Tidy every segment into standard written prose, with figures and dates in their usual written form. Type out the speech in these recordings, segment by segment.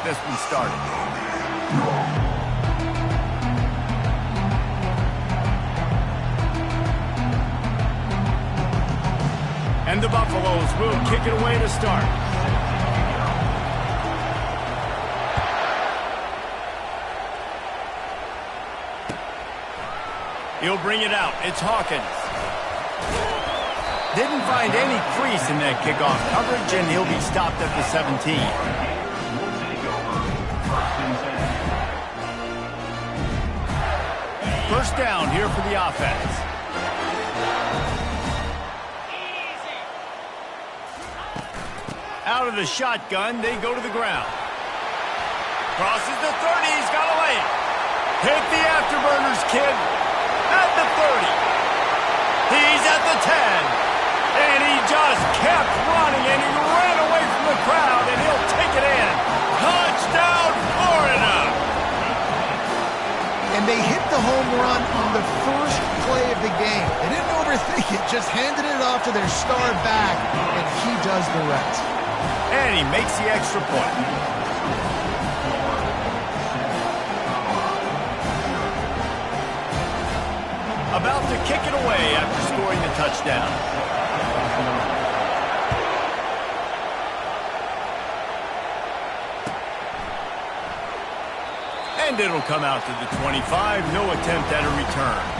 this one started. And the Buffaloes will kick it away to start. He'll bring it out. It's Hawkins. Didn't find any crease in that kickoff coverage, and he'll be stopped at the 17. First down here for the offense. Out of the shotgun, they go to the ground. Crosses the 30, he's got to lay it. Hit the afterburners, kid. At the 30. He's at the 10. And he just kept running, and he ran away from the crowd, and he'll take it in. Touchdown, Florida! And they hit the home run on the first play of the game. They didn't overthink it, just handed it off to their star back, and he does the rest. And he makes the extra point. About to kick it away after scoring the touchdown. And it'll come out to the 25. No attempt at a return.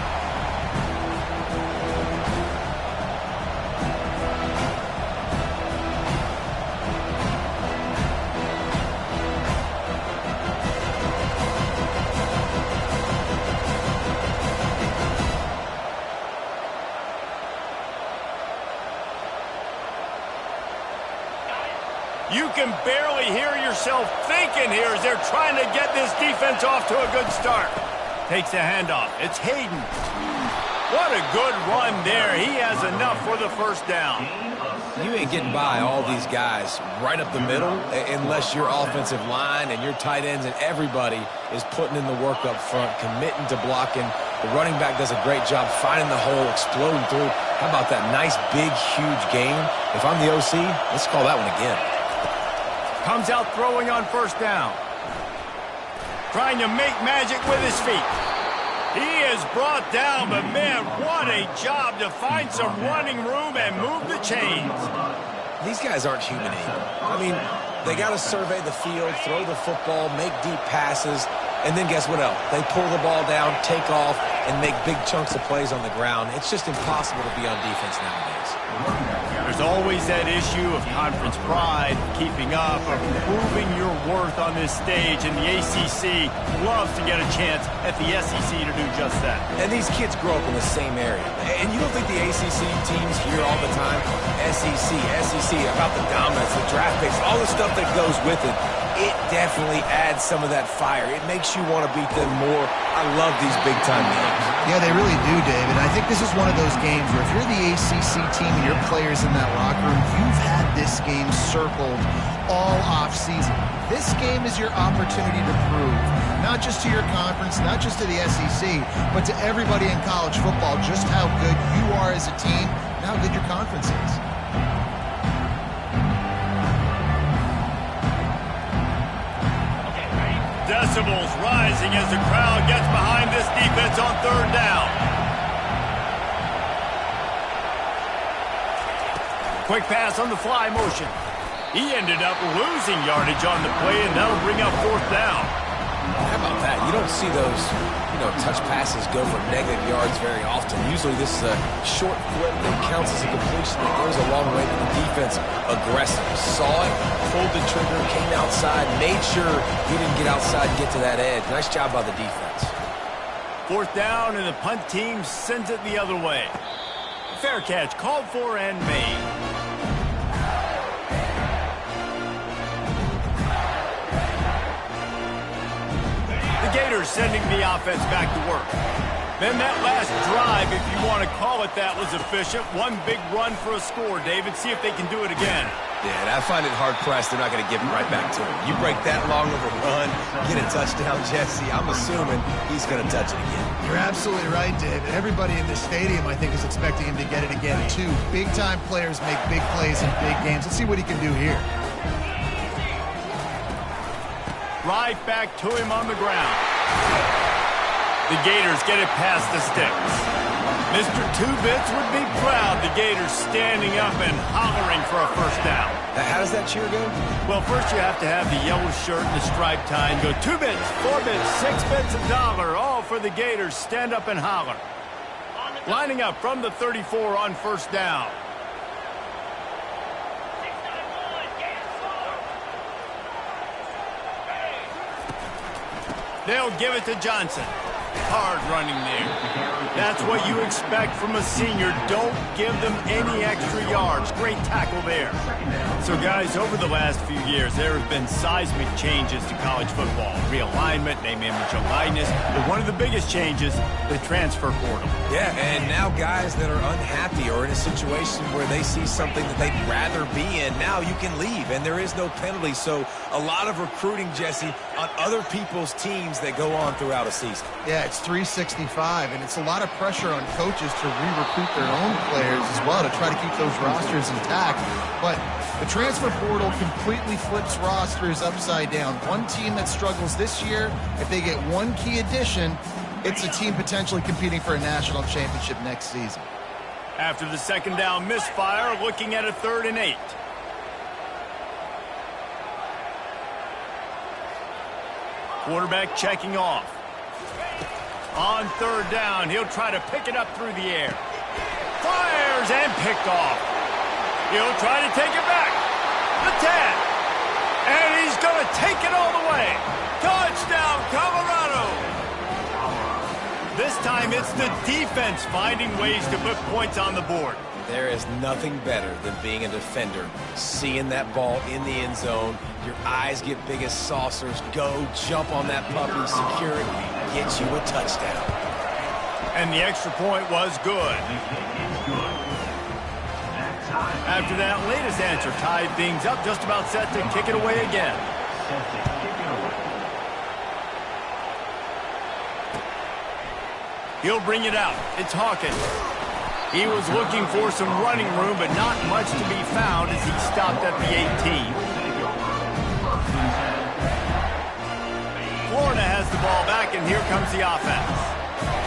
You can barely hear yourself thinking here as they're trying to get this defense off to a good start. Takes a handoff. It's Hayden. What a good run there. He has enough for the first down. You ain't getting by all these guys right up the middle unless your offensive line and your tight ends and everybody is putting in the work up front, committing to blocking. The running back does a great job finding the hole, exploding through. How about that nice, big, huge game? If I'm the OC, let's call that one again. Comes out throwing on first down. Trying to make magic with his feet. He is brought down, but man, what a job to find some running room and move the chains. These guys aren't human either. I mean, they got to survey the field, throw the football, make deep passes, and then guess what else? They pull the ball down, take off, and make big chunks of plays on the ground. It's just impossible to be on defense nowadays. There's always that issue of conference pride, keeping up, of proving your worth on this stage, and the ACC loves to get a chance at the SEC to do just that. And these kids grow up in the same area. And you don't think the ACC teams hear all the time, SEC, about the dominance, the draft picks, all the stuff that goes with it. It definitely adds some of that fire. It makes you want to beat them more. I love these big-time games. Yeah, they really do, David. I think this is one of those games where if you're the ACC team and your players in that locker room, you've had this game circled all off-season. This game is your opportunity to prove, not just to your conference, not just to the SEC, but to everybody in college football, just how good you are as a team and how good your conference is. Decibels rising as the crowd gets behind this defense on third down. Quick pass on the fly motion. He ended up losing yardage on the play, and that'll bring up fourth down. How about that? You don't see those, touch passes go for negative yards very often. Usually this is a short flip that counts as a completion that goes a long way to the defense. Aggressive. Saw it, pulled the trigger, came outside, made sure he didn't get outside and get to that edge. Nice job by the defense. Fourth down, and the punt team sends it the other way. Fair catch called for and made. Gators sending the offense back to work. Then that last drive, if you want to call it that, was efficient. One big run for a score, David. See if they can do it again. Yeah, and I find it hard-pressed. They're not going to give it right back to him. You break that long of a run, get a touchdown, Jesse, I'm assuming he's going to touch it again. You're absolutely right, David. Everybody in this stadium, I think, is expecting him to get it again, too. Big-time players make big plays in big games. Let's see what he can do here. Right back to him on the ground. The Gators get it past the sticks. Mr. Two-Bits would be proud. The Gators standing up and hollering for a first down. How does that cheer go? Well, first you have to have the yellow shirt and the striped tie and go 2 bits, 4 bits, 6 bits, $1, all for the Gators. Stand up and holler. Lining up from the 34 on first down. They'll give it to Johnson. Hard running there. That's what you expect from a senior. Don't give them any extra yards. Great tackle there. So, guys, over the last few years, there have been seismic changes to college football. Realignment, name, image, and likeness. But one of the biggest changes, the transfer portal. Yeah, and now guys that are unhappy or in a situation where they see something that they'd rather be in, now you can leave, and there is no penalty. So a lot of recruiting, Jesse, on other people's teams that go on throughout a season. Yeah, it's 365, and it's a lot of pressure on coaches to re-recruit their own players as well to try to keep those rosters intact. But the transfer portal completely flips rosters upside down. One team that struggles this year, if they get one key addition, it's a team potentially competing for a national championship next season. After the second down misfire, looking at a 3rd and 8. Quarterback checking off. On 3rd down, he'll try to pick it up through the air. Fires and picked off. He'll try to take it back. The 10. And he's going to take it all the way. Touchdown, Colorado. This time it's the defense finding ways to put points on the board. There is nothing better than being a defender, seeing that ball in the end zone, your eyes get big as saucers, go jump on that puppy, secure it, get you a touchdown. And the extra point was good. After that latest answer tied things up, just about set to kick it away again. He'll bring it out. It's Hawkins. He was looking for some running room, but not much to be found as he stopped at the 18. Florida has the ball back, and here comes the offense.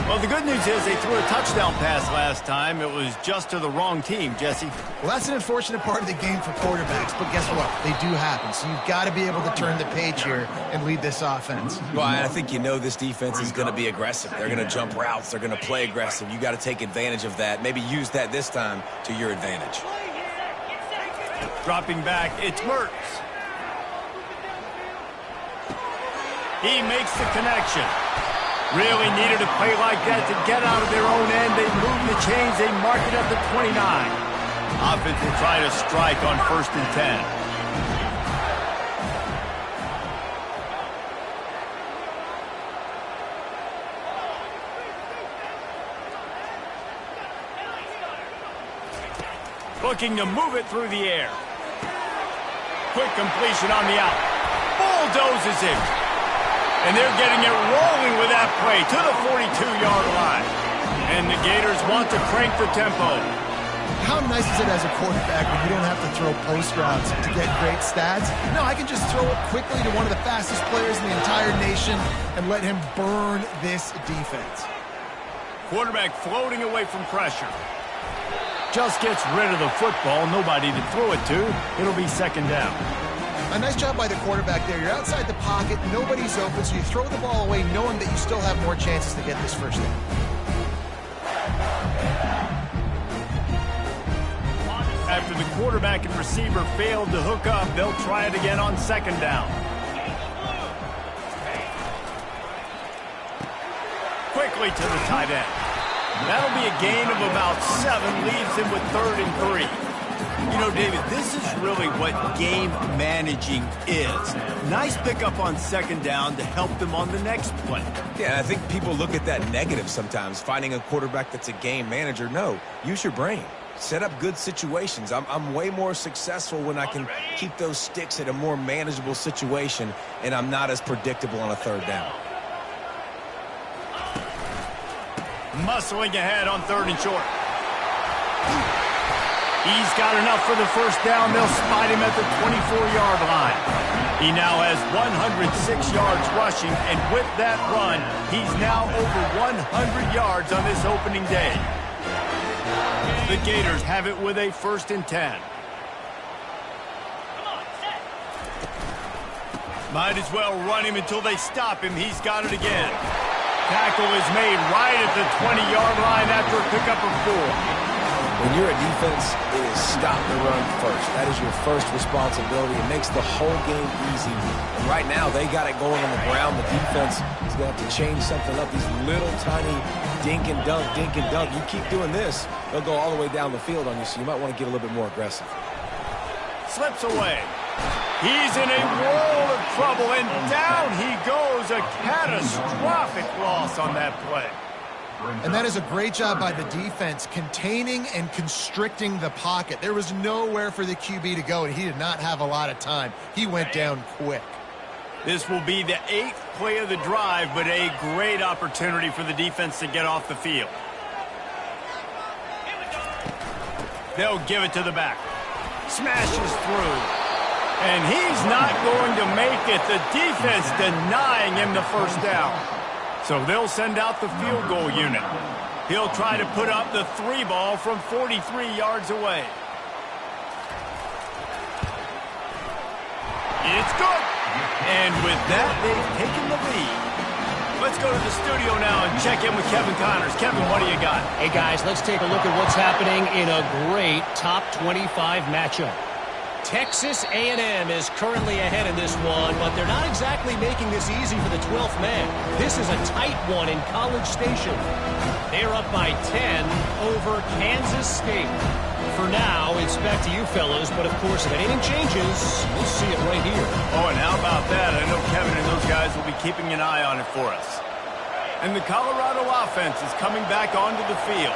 Well, the good news is they threw a touchdown pass last time. It was just to the wrong team, Jesse. Well, that's an unfortunate part of the game for quarterbacks, but guess what? They do happen, so you've got to be able to turn the page here and lead this offense. Well, I think you know this defense is going to be aggressive. They're going to jump routes. They're going to play aggressive. You got to take advantage of that. Maybe use that this time to your advantage. Dropping back, it's Mertz. He makes the connection. Really needed a play like that to get out of their own end. They move the chains. They mark it at the 29. Offense will try to strike on 1st and 10. Looking to move it through the air. Quick completion on the out. Bulldozes it. And they're getting it rolling with that play to the 42-yard line. And the Gators want to crank the tempo. How nice is it as a quarterback when you don't have to throw post routes to get great stats? No, I can just throw it quickly to one of the fastest players in the entire nation and let him burn this defense. Quarterback floating away from pressure. Just gets rid of the football. Nobody to throw it to. It'll be 2nd down. A nice job by the quarterback there. You're outside the pocket, nobody's open, so you throw the ball away knowing that you still have more chances to get this first down. After the quarterback and receiver failed to hook up, they'll try it again on 2nd down. Quickly to the tight end. That'll be a gain of about 7, leaves him with 3rd and 3. You know, David, this is really what game managing is. Nice pickup on 2nd down to help them on the next play. Yeah, I think people look at that negative sometimes, finding a quarterback that's a game manager. No, use your brain. Set up good situations. I'm way more successful when I can keep those sticks at a more manageable situation, and I'm not as predictable on a 3rd down. Muscling ahead on 3rd and short. He's got enough for the first down. They'll spot him at the 24-yard line. He now has 106 yards rushing, and with that run, he's now over 100 yards on this opening day. The Gators have it with a 1st and 10. Might as well run him until they stop him. He's got it again. Tackle is made right at the 20-yard line after a pickup of 4. When you're a defense, it is stop the run first. That is your first responsibility. It makes the whole game easy. And right now, they got it going on the ground. The defense is going to have to change something up. These little tiny dink and dunk, dink and dunk. You keep doing this, they'll go all the way down the field on you, so you might want to get a little bit more aggressive. Slips away. He's in a world of trouble, and down he goes. A catastrophic loss on that play. And that is a great job by the defense, containing and constricting the pocket. There was nowhere for the QB to go, and he did not have a lot of time. He went down quick. This will be the 8th play of the drive, but a great opportunity for the defense to get off the field. They'll give it to the back. Smashes through. And he's not going to make it. The defense denying him the 1st down. So they'll send out the field goal unit. He'll try to put up the 3 ball from 43 yards away. It's good. And with that, they've taken the lead. Let's go to the studio now and check in with Kevin Connors. Kevin, what do you got? Hey, guys, let's take a look at what's happening in a great top 25 matchup. Texas A&M is currently ahead in this one, but they're not exactly making this easy for the 12th man. This is a tight one in College Station. They're up by 10 over Kansas State. For now, it's back to you fellows, but of course, if anything changes, we'll see it right here. Oh, and how about that? I know Kevin and those guys will be keeping an eye on it for us. And the Colorado offense is coming back onto the field.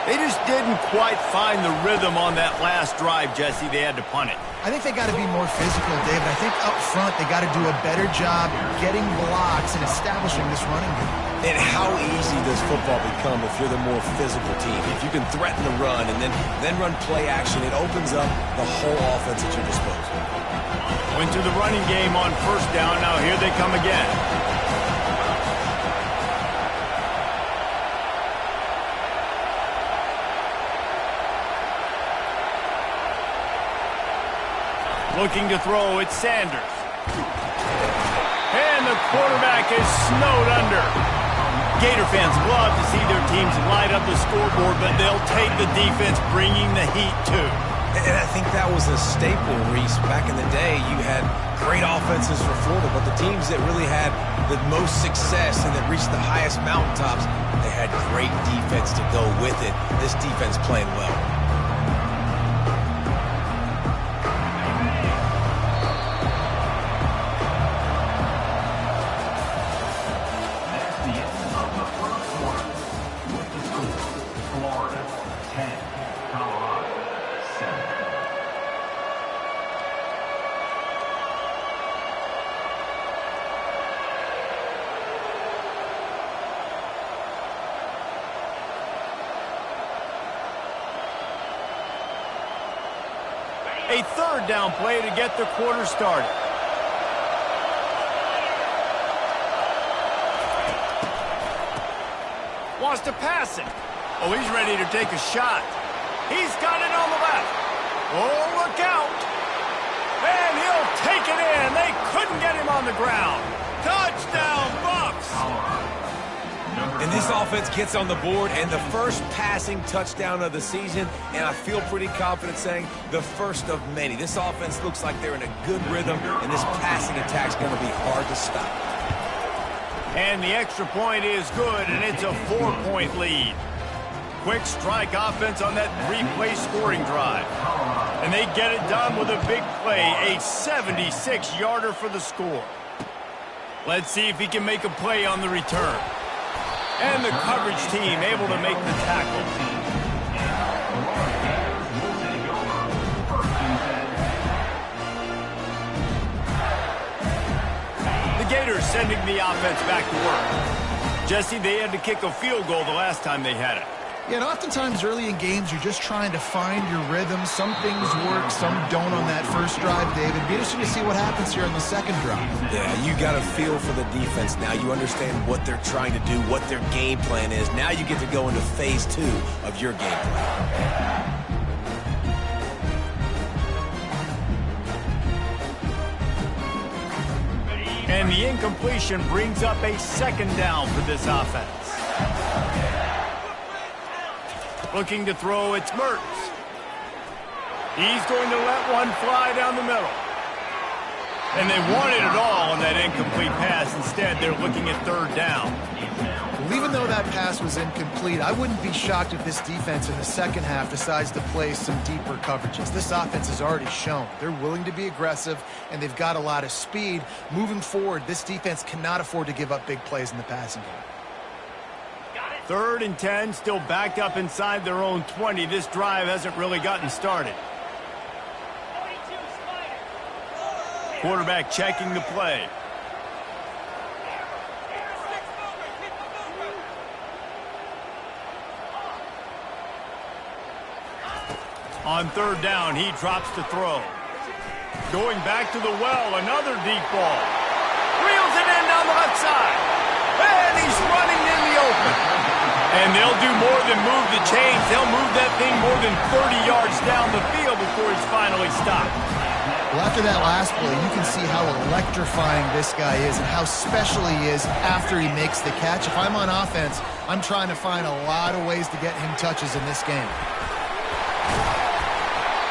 They just didn't quite find the rhythm on that last drive, Jesse. They had to punt it. I think they got to be more physical, David. I think up front they got to do a better job getting blocks and establishing this running game. And how easy does football become if you're the more physical team? If you can threaten the run and then run play action, it opens up the whole offense at your disposal. Went to the running game on 1st down. Now here they come again. Looking to throw, it's Sanders. And the quarterback is snowed under. Gator fans love to see their teams light up the scoreboard, but they'll take the defense bringing the heat too. And I think that was a staple, Reese. Back in the day, you had great offenses for Florida, but the teams that really had the most success and that reached the highest mountaintops, they had great defense to go with it. This defense playing well. A 3rd down play to get the quarter started. Wants to pass it. Oh, he's ready to take a shot. He's got it on the left. Oh, look out. And he'll take it in. They couldn't get him on the ground. Touchdown, Bucks. And this offense gets on the board, and the first passing touchdown of the season, and I feel pretty confident saying the first of many. This offense looks like they're in a good rhythm, and this passing attack's going to be hard to stop. And the extra point is good, and it's a 4-point lead. Quick strike offense on that 3-play scoring drive. And they get it done with a big play, a 76-yarder for the score. Let's see if he can make a play on the return. And the coverage team able to make the tackle. The Gators sending the offense back to work. Jesse, they had to kick a field goal the last time they had it. Yeah, and oftentimes early in games, you're just trying to find your rhythm. Some things work, some don't on that first drive, David. Be interesting to see what happens here on the second drive. Yeah, you got a feel for the defense now. You understand what they're trying to do, what their game plan is. Now you get to go into phase 2 of your game plan. And the incompletion brings up a second down for this offense. Looking to throw, it's Mertz. He's going to let one fly down the middle. And they wanted it all on that incomplete pass. Instead, they're looking at third down. Well, even though that pass was incomplete, I wouldn't be shocked if this defense in the second half decides to play some deeper coverages. This offense has already shown they're willing to be aggressive, and they've got a lot of speed. Moving forward, this defense cannot afford to give up big plays in the passing game. 3rd and 10, still backed up inside their own 20. This drive hasn't really gotten started. Quarterback checking the play. On 3rd down, he drops to throw. Going back to the well, another deep ball. Reels it in down the left side. And he's running in the open. And they'll do more than move the chains. They'll move that thing more than 30 yards down the field before he's finally stopped. Well, after that last play, you can see how electrifying this guy is and how special he is after he makes the catch. If I'm on offense, I'm trying to find a lot of ways to get him touches in this game.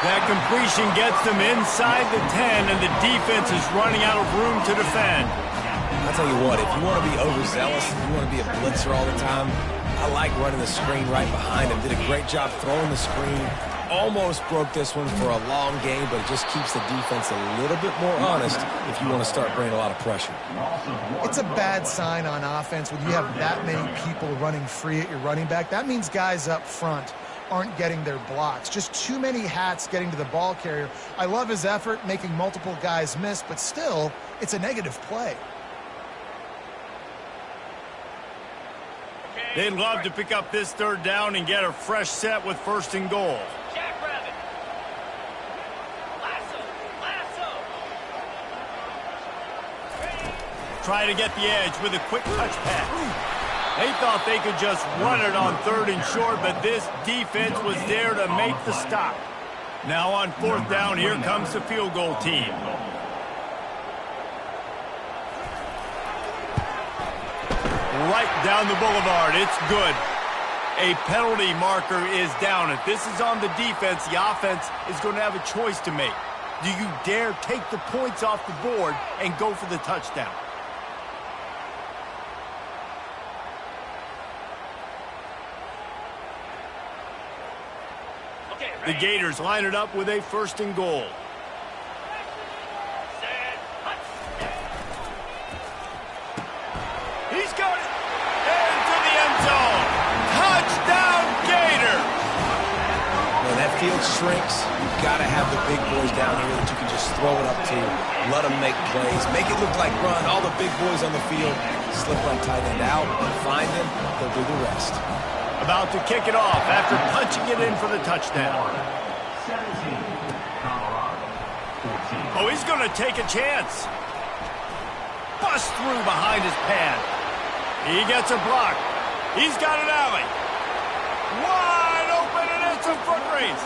That completion gets them inside the 10, and the defense is running out of room to defend. I'll tell you what, if you want to be overzealous, if you want to be a blitzer all the time, I like running the screen right behind him. Did a great job throwing the screen. Almost broke this one for a long game, but it just keeps the defense a little bit more honest if you want to start bringing a lot of pressure. It's a bad sign on offense when you have that many people running free at your running back. That means guys up front aren't getting their blocks. Just too many hats getting to the ball carrier. I love his effort, making multiple guys miss, but still, it's a negative play. They'd love to pick up this 3rd down and get a fresh set with 1st and goal. Try to get the edge with a quick touch pass. They thought they could just run it on 3rd and short, but this defense was there to make the stop. Now on 4th down, here comes the field goal team. Right down the boulevard. It's good. A penalty marker is down. If this is on the defense, the offense is going to have a choice to make. Do you dare take the points off the board and go for the touchdown? The Gators line it up with a 1st and goal. He's got it into the end zone. Touchdown, Gators! When that field shrinks, you've got to have the big boys down here that you can just throw it up to. Let them make plays. Make it look like run. All the big boys on the field. Slip right tight end out. Find them. They'll do the rest. About to kick it off after punching it in for the touchdown. Oh, he's going to take a chance. Bust through behind his pad. He gets a block. He's got an alley. Wide open, and it's a foot race.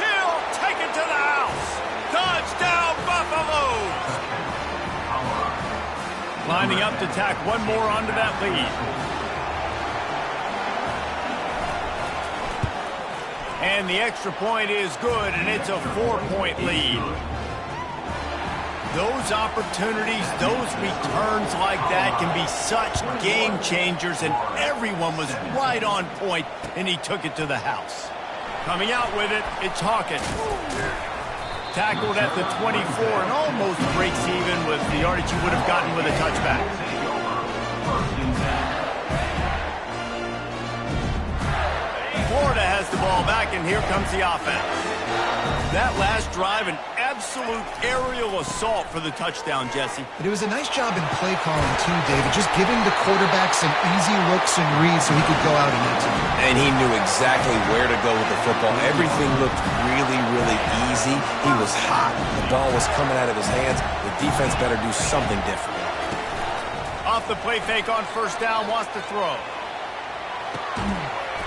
He'll take it to the house. Touchdown, Buffalo! Lining up to tack one more onto that lead. And the extra point is good, and it's a 4-point lead. Those opportunities, those returns like that can be such game changers, and everyone was right on point, and he took it to the house. Coming out with it, it's Hawkins. Tackled at the 24 and almost breaks even with the yardage you would have gotten with a touchback. Florida has the ball back, and here comes the offense. That last drive, an absolute absolute aerial assault for the touchdown, Jesse. But it was a nice job in play calling too, David, just giving the quarterback some easy looks and reads so he could go out and eat it. And he knew exactly where to go with the football. Everything looked really, really easy. He was hot. The ball was coming out of his hands. The defense better do something different. Off the play fake on first down, wants to throw.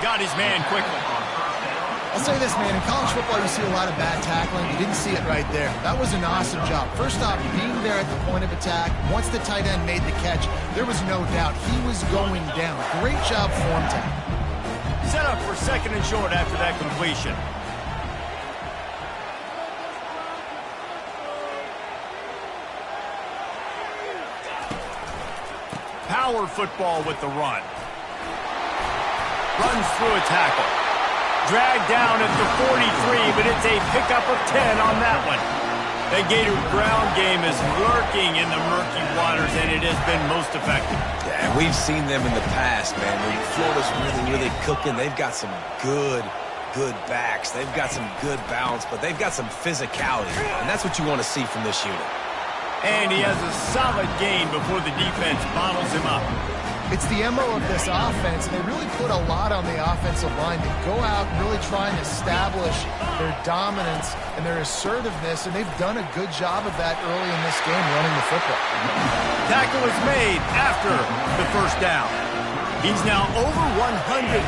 Got his man quickly. I'll say this, man, in college football you see a lot of bad tackling. You didn't see it right there. That was an awesome job. First off, being there at the point of attack, once the tight end made the catch, there was no doubt he was going down. Great job form tackle. Set up for second and short after that completion. Power football with the run. Runs through a tackle. Dragged down at the 43, but it's a pickup of 10 on that one. The Gator ground game is lurking in the murky waters, and it has been most effective. Yeah, we've seen them in the past, man. When Florida's really, really cooking, they've got some good backs. They've got some good balance, but they've got some physicality, and that's what you want to see from this unit. And he has a solid gain before the defense bottles him up. It's the MO of this offense, and they really put a lot on the offensive line to go out and really try and establish their dominance and their assertiveness, and they've done a good job of that early in this game running the football. Tackle is made after the first down. He's now over 150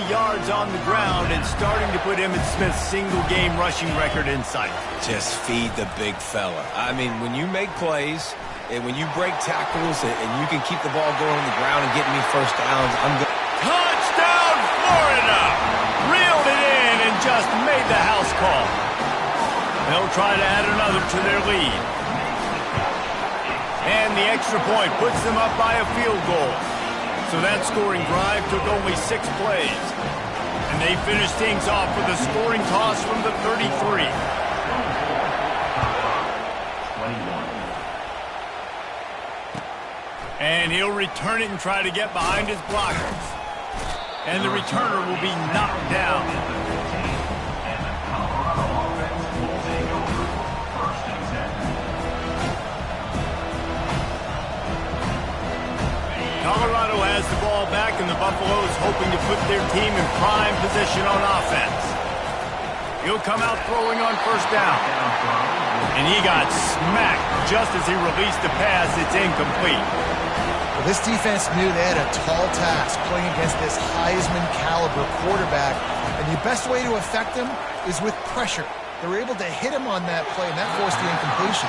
yards on the ground and starting to put Emmitt Smith's single-game rushing record in sight. Just feed the big fella. I mean, when you make plays and when you break tackles and you can keep the ball going on the ground and getting me first downs, I'm good. Touchdown, Florida! Reeled it in and just made the house call. They'll try to add another to their lead. And the extra point puts them up by a field goal. So that scoring drive took only 6 plays. And they finished things off with a scoring toss from the 33. And he'll return it and try to get behind his blockers. And the returner will be knocked down. Colorado has the ball back, and the Buffaloes hoping to put their team in prime position on offense. He'll come out throwing on first down. And he got smacked just as he released the pass. It's incomplete. Well, this defense knew they had a tall task playing against this Heisman-caliber quarterback, and the best way to affect him is with pressure. They were able to hit him on that play, and that forced the incompletion.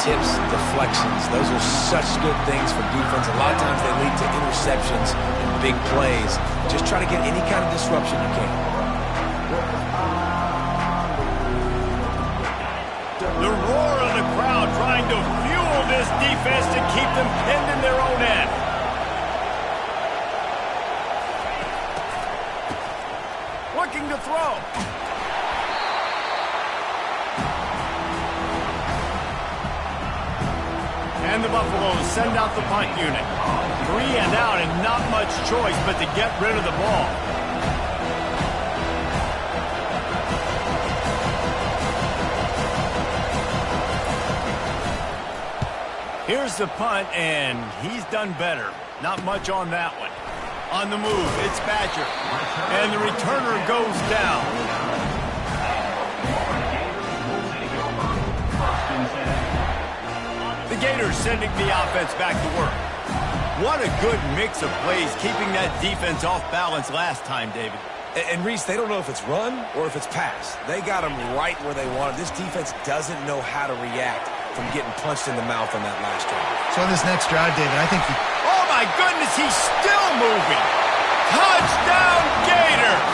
Tips, deflections, those are such good things for defense. A lot of times they lead to interceptions and big plays. Just try to get any kind of disruption you can. The roar of the crowd trying to fuel this defense to keep them pinned in their own end. Looking to throw. And the Buffaloes send out the punt unit. 3 and out and not much choice but to get rid of the ball. Here's the punt, and he's done better. Not much on that one. On the move, it's Badger. And the returner goes down. The Gators sending the offense back to work. What a good mix of plays, keeping that defense off balance last time, David. And Reese, they don't know if it's run or if it's pass. They got them right where they want it. This defense doesn't know how to react from getting punched in the mouth on that last drive. So in this next drive, David, I think he... Oh, my goodness, he's still moving. Touchdown, Gators!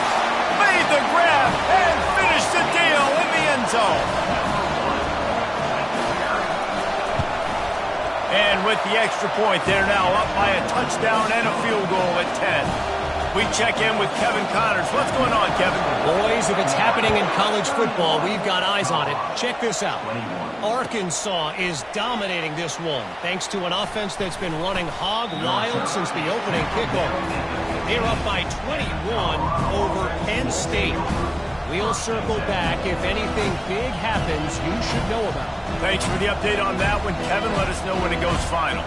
Made the grab and finished the deal in the end zone. And with the extra point, they're now up by a touchdown and a field goal at 10. We check in with Kevin Connors. What's going on, Kevin? Boys, if it's happening in college football, we've got eyes on it. Check this out. Arkansas is dominating this one, thanks to an offense that's been running hog wild since the opening kickoff. They're up by 21 over Penn State. We'll circle back if anything big happens you should know about. Thanks for the update on that one, Kevin. Let us know when it goes final.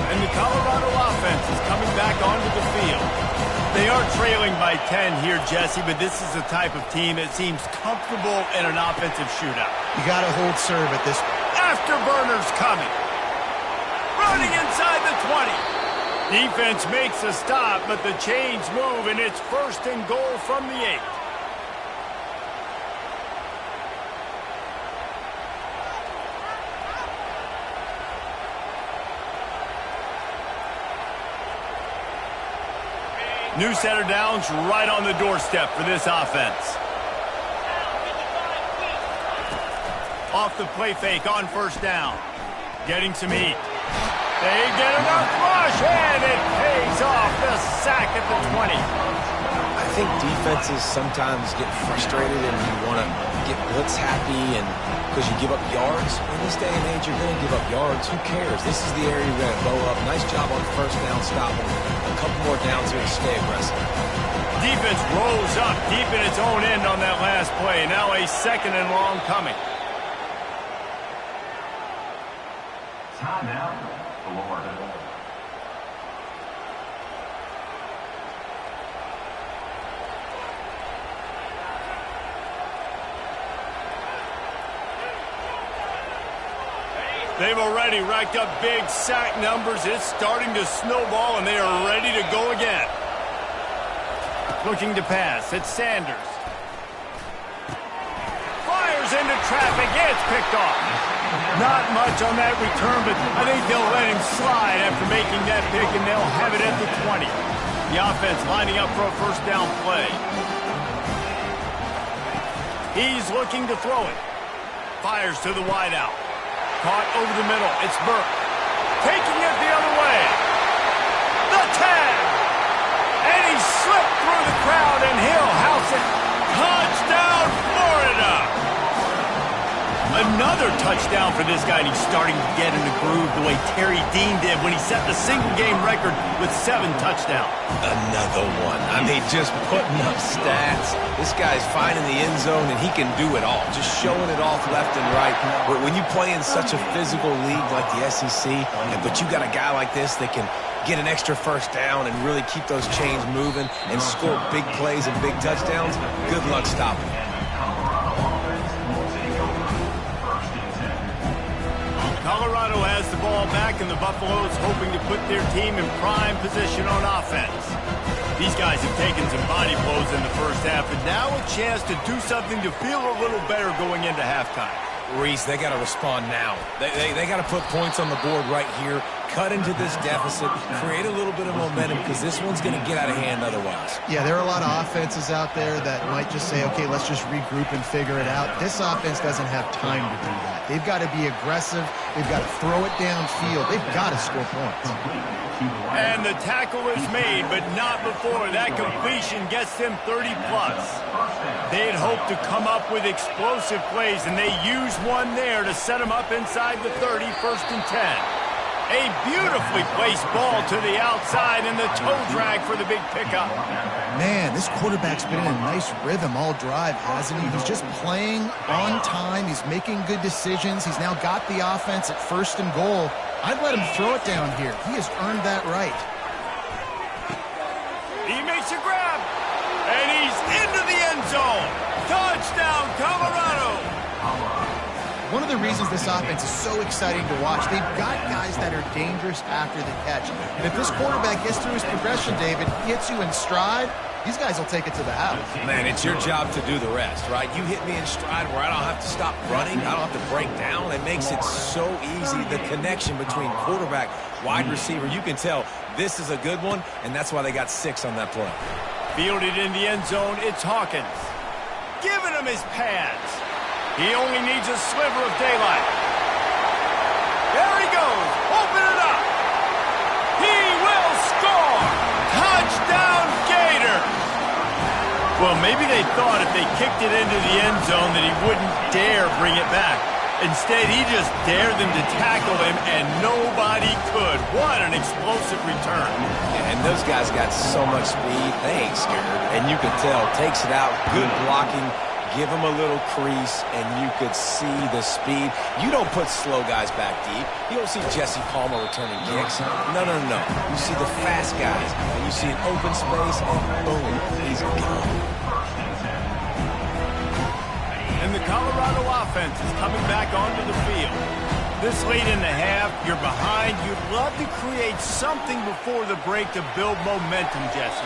And the Colorado offense is coming back onto the field. They are trailing by 10 here, Jesse, but this is the type of team that seems comfortable in an offensive shootout. You got to hold serve at this. Afterburners coming. Running inside the 20. Defense makes a stop, but the chains move, and it's first and goal from the 8. New set of downs right on the doorstep for this offense. Off the play fake on first down. Getting some heat. They get enough rush, and it pays off. The sack at the 20. I think defenses sometimes get frustrated and you want to get blitz happy and because you give up yards. In this day and age, you're going to give up yards. Who cares? This is the area you're going to blow up. Nice job on first down stopping. A couple more downs here to stay aggressive. Defense rolls up deep in its own end on that last play. Now a second and long coming. Timeout, Florida. They've already racked up big sack numbers. It's starting to snowball, and they are ready to go again. Looking to pass. It's Sanders. Fires into traffic. It's picked off. Not much on that return, but I think they'll let him slide after making that pick, and they'll have it at the 20. The offense lining up for a first down play. He's looking to throw it. Fires to the wideout. Caught over the middle. It's Burke. Taking it the other way. The tag. And he slipped through the crowd, and he'll house it. Touchdown, Florida. Another touchdown for this guy, and he's starting to get in the groove the way Terry Dean did when he set the single-game record with 7 touchdowns. Another one. I mean, just putting up stats. This guy's finding the end zone, and he can do it all. Just showing it off left and right. When you play in such a physical league like the SEC, but you got a guy like this that can get an extra first down and really keep those chains moving and score big plays and big touchdowns, good luck stopping him. Colorado has the ball back, and the Buffaloes hoping to put their team in prime position on offense. These guys have taken some body blows in the first half, and now a chance to do something to feel a little better going into halftime. Reese, they got to respond now. They got to put points on the board right here, cut into this deficit, create a little bit of momentum because this one's going to get out of hand otherwise. Yeah, there are a lot of offenses out there that might just say, okay, let's just regroup and figure it out. This offense doesn't have time to do that. They've got to be aggressive. They've got to throw it downfield. They've got to score points. And the tackle is made, but not before that completion gets them 30-plus. They had hoped to come up with explosive plays, and they used one there to set them up inside the 30, first and 10. A beautifully placed ball to the outside, and the toe drag for the big pickup. Man, this quarterback's been in a nice rhythm all drive, hasn't he? He's just playing on time. He's making good decisions. He's now got the offense at first and goal. I'd let him throw it down here. He has earned that right. He makes a grab, and he's into the end zone. Touchdown, Colorado. One of the reasons this offense is so exciting to watch, they've got guys that are dangerous after the catch. And if this quarterback gets through his progression, David, hits you in stride, these guys will take it to the house. Man, it's your job to do the rest, right? You hit me in stride where I don't have to stop running. I don't have to break down. It makes it so easy, the connection between quarterback, wide receiver. You can tell this is a good one, and that's why they got 6 on that play. Fielded in the end zone, it's Hawkins. Giving him his pads. He only needs a sliver of daylight. There he goes. Open it up. He will score. Touchdown, Gators. Well, maybe they thought if they kicked it into the end zone that he wouldn't dare bring it back. Instead, he just dared them to tackle him, and nobody could What an explosive return. And those guys got so much speed, they ain't scared. And you can tell, takes it out, good blocking, give them a little crease, and you could see the speed. You don't put slow guys back deep. You don't see Jesse Palmer returning kicks. No. You see the fast guys, and you see an open space, and boom, he's gone. And the Colorado offense is coming back onto the field. This late in the half, you're behind. You'd love to create something before the break to build momentum, Jesse.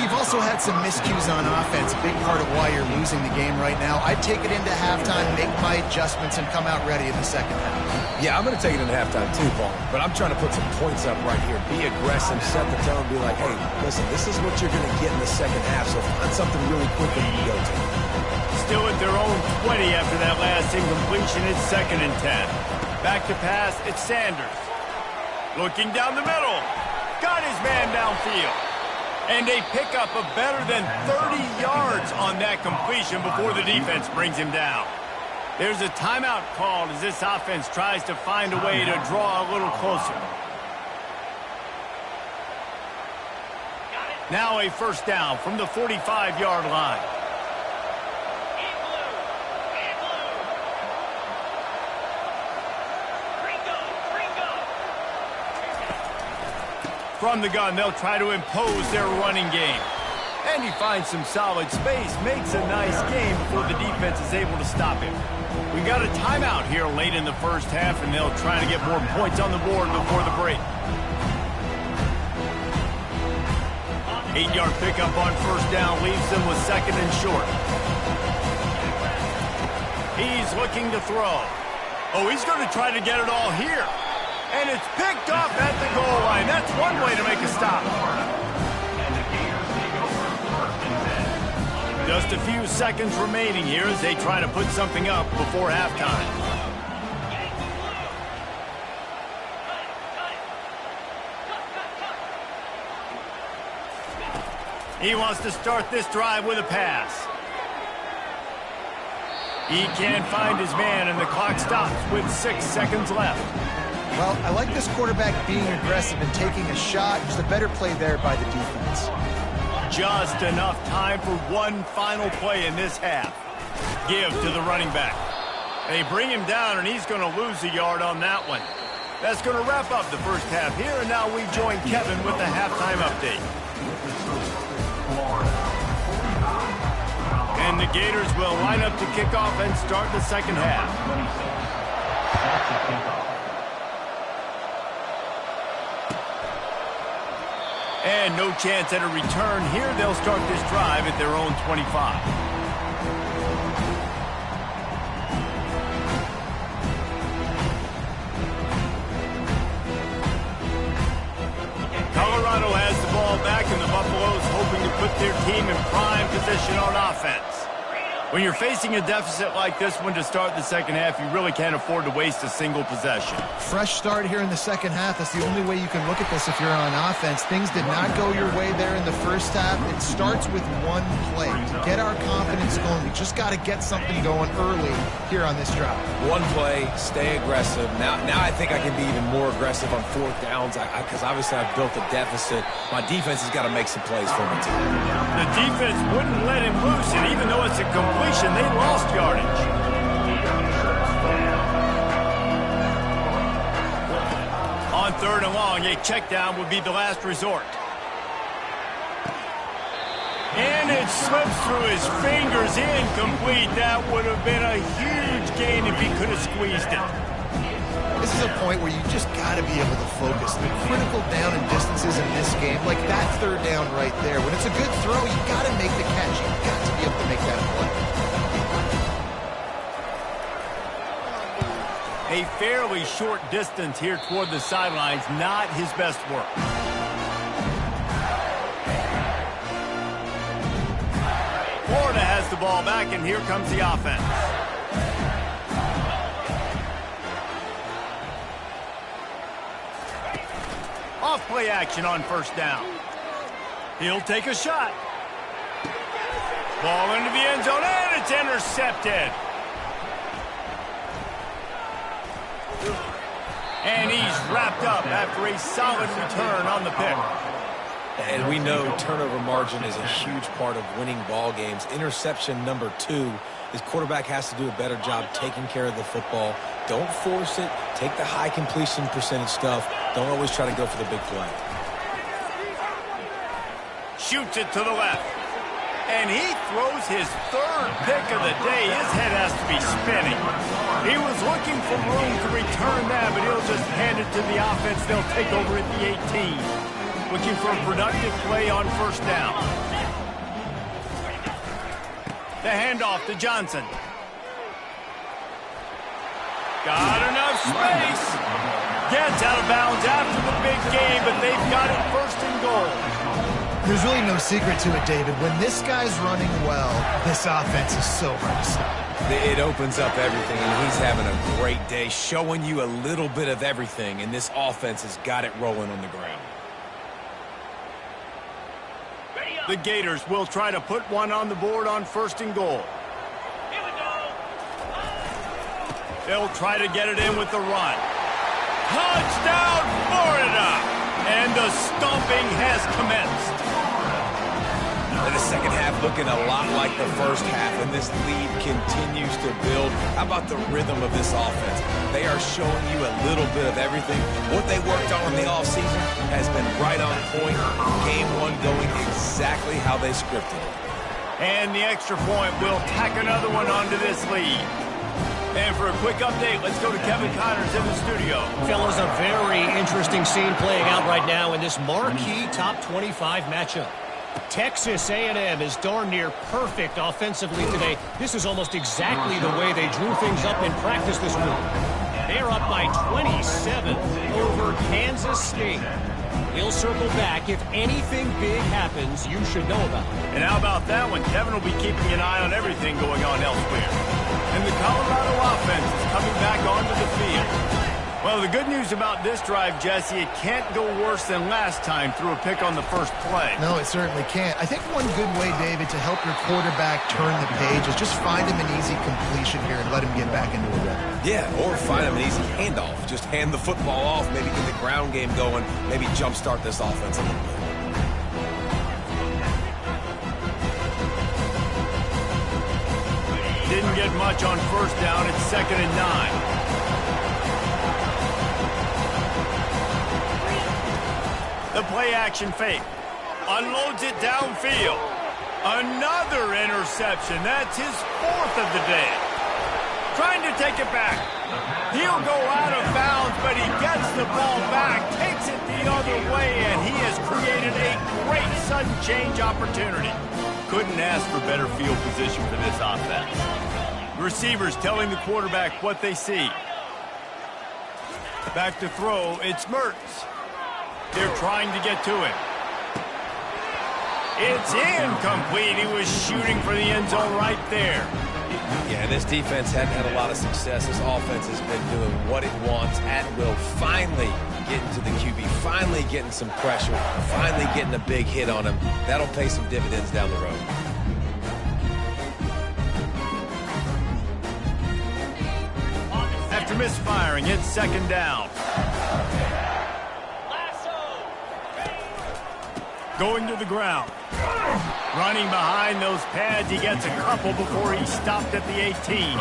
You've also had some miscues on offense, a big part of why you're losing the game right now. I'd take it into halftime, make my adjustments, and come out ready in the second half. Yeah, I'm going to take it into halftime too, Paul. But I'm trying to put some points up right here. Be aggressive, set the tone, be like, hey, listen, this is what you're going to get in the second half, so find something really quick that you can go to. Still at their own 20 after that last incompletion. It's 2nd and 10. Back to pass, it's Sanders. Looking down the middle. Got his man downfield. And a pickup of better than 30 yards on that completion before the defense brings him down. There's a timeout called as this offense tries to find a way to draw a little closer. Now a first down from the 45-yard line. From the gun, they'll try to impose their running game. And he finds some solid space, makes a nice game before the defense is able to stop him. We got a timeout here late in the first half, and they'll try to get more points on the board before the break. 8-yard pickup on first down leaves them with 2nd and short. He's looking to throw. Oh, he's going to try to get it all here. And it's picked off at the goal line. That's one way to make a stop. Just a few seconds remaining here as they try to put something up before halftime. He wants to start this drive with a pass. He can't find his man, and the clock stops with 6 seconds left. Well, I like this quarterback being aggressive and taking a shot. Just a better play there by the defense. Just enough time for one final play in this half. Give to the running back. They bring him down, and he's going to lose a yard on that one. That's going to wrap up the first half here, and now we join Kevin with the halftime update. And the Gators will line up to kick off and start the second half. And no chance at a return here. They'll start this drive at their own 25. Colorado has the ball back, and the Buffaloes hoping to put their team in prime position on offense. When you're facing a deficit like this one to start the second half, you really can't afford to waste a single possession. Fresh start here in the second half. That's the only way you can look at this if you're on offense. Things did not go your way there in the first half. It starts with one play. To get our confidence going, we just got to get something going early here on this drive. One play, stay aggressive. Now I think I can be even more aggressive on 4th downs because obviously I've built a deficit. My defense has got to make some plays for me too. The defense wouldn't let him loose, and even though it's a completion, they lost yardage. On 3rd and long, a check down would be the last resort. And it slips through his fingers, incomplete. That would have been a huge gain if he could have squeezed it. This is a point where you just got to be able to focus. The critical down and distances in this game, like that 3rd down right there. When it's a good throw, you got to make the catch. You've got to be able to make that play. A fairly short distance here toward the sidelines, not his best work. Florida has the ball back, and here comes the offense. Off play action on first down. He'll take a shot. Ball into the end zone, and it's intercepted. And he's wrapped up after a solid return on the pick. And we know turnover margin is a huge part of winning ball games. Interception number 2. His quarterback has to do a better job taking care of the football. Don't force it. Take the high completion percentage stuff. Don't always try to go for the big play. Shoots it to the left. And he throws his 3rd pick of the day. His head has to be spinning. He was looking for room to return that, but he'll just hand it to the offense. They'll take over at the 18. Looking for a productive play on first down. The handoff to Johnson. Got enough space. Gets out of bounds after the big game, but they've got it 1st and goal. There's really no secret to it, David. When this guy's running well, this offense is so hard to stop. It opens up everything, and he's having a great day, showing you a little bit of everything, and this offense has got it rolling on the ground. The Gators will try to put one on the board on 1st and goal. Here we go. They'll try to get it in with the run. Touchdown, Florida! And the stomping has commenced. And the second half looking a lot like the first half, and this lead continues to build. How about the rhythm of this offense? They are showing you a little bit of everything. What they worked on in the offseason has been right on point. Game 1 going exactly how they scripted it. And the extra point will tack another one onto this lead. And for a quick update, let's go to Kevin Connors in the studio. Fellas, a very interesting scene playing out right now in this marquee top 25 matchup. Texas A&M is darn near perfect offensively today. This is almost exactly the way they drew things up in practice this week. They're up by 27 over Kansas State. He'll circle back. If anything big happens, you should know about it. And how about that one? Kevin will be keeping an eye on everything going on elsewhere. And the Colorado offense is coming back onto the field. Well, the good news about this drive, Jesse, it can't go worse than last time through a pick on the first play. No, it certainly can't. I think one good way, David, to help your quarterback turn the page is just find him an easy completion here and let him get back into a rhythm. Yeah, or find him an easy handoff. Just hand the football off, maybe get the ground game going, maybe jumpstart this offense a little bit. Didn't get much on first down. It's 2nd and 9. The play-action fake. Unloads it downfield. Another interception. That's his 4th of the day. Trying to take it back. He'll go out of bounds, but he gets the ball back, takes it the other way, and he has created a great sudden change opportunity. Couldn't ask for better field position for this offense. Receivers telling the quarterback what they see. Back to throw, it's Mertz. They're trying to get to him. It's incomplete. He was shooting for the end zone right there. Yeah, this defense hadn't had a lot of success. This offense has been doing what it wants at will. Finally getting to the QB, finally getting some pressure, finally getting a big hit on him. That'll pay some dividends down the road. After misfiring, it's 2nd down. Going to the ground. Running behind those pads, he gets a couple before he stopped at the 18.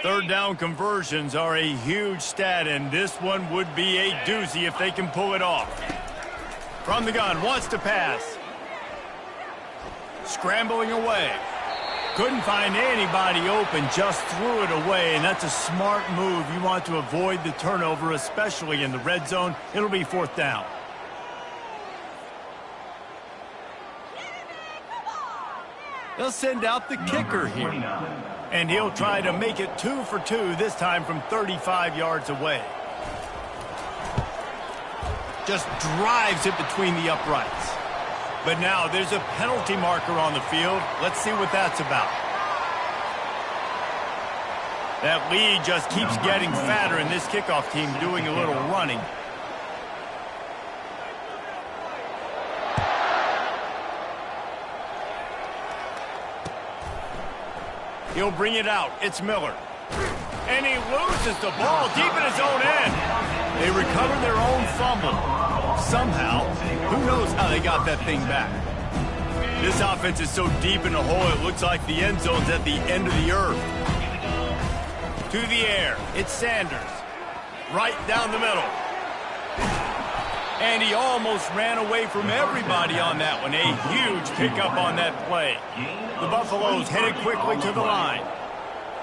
Third down conversions are a huge stat, and this one would be a doozy if they can pull it off. From the gun, wants to pass. Scrambling away. Couldn't find anybody open, just threw it away, and that's a smart move. You want to avoid the turnover, especially in the red zone. It'll be 4th down. They'll send out the kicker here. And he'll try to make it 2 for 2, this time from 35 yards away. Just drives it between the uprights. But now there's a penalty marker on the field. Let's see what that's about. That lead just keeps getting fatter, and this kickoff team doing a little running. He'll bring it out. It's Miller. And he loses the ball deep in his own end. They recovered their own fumble. Somehow, who knows how they got that thing back. This offense is so deep in the hole, it looks like the end zone's at the end of the earth. To the air, it's Sanders. Right down the middle. And he almost ran away from everybody on that one. A huge pickup on that play. The Buffaloes headed quickly to the line.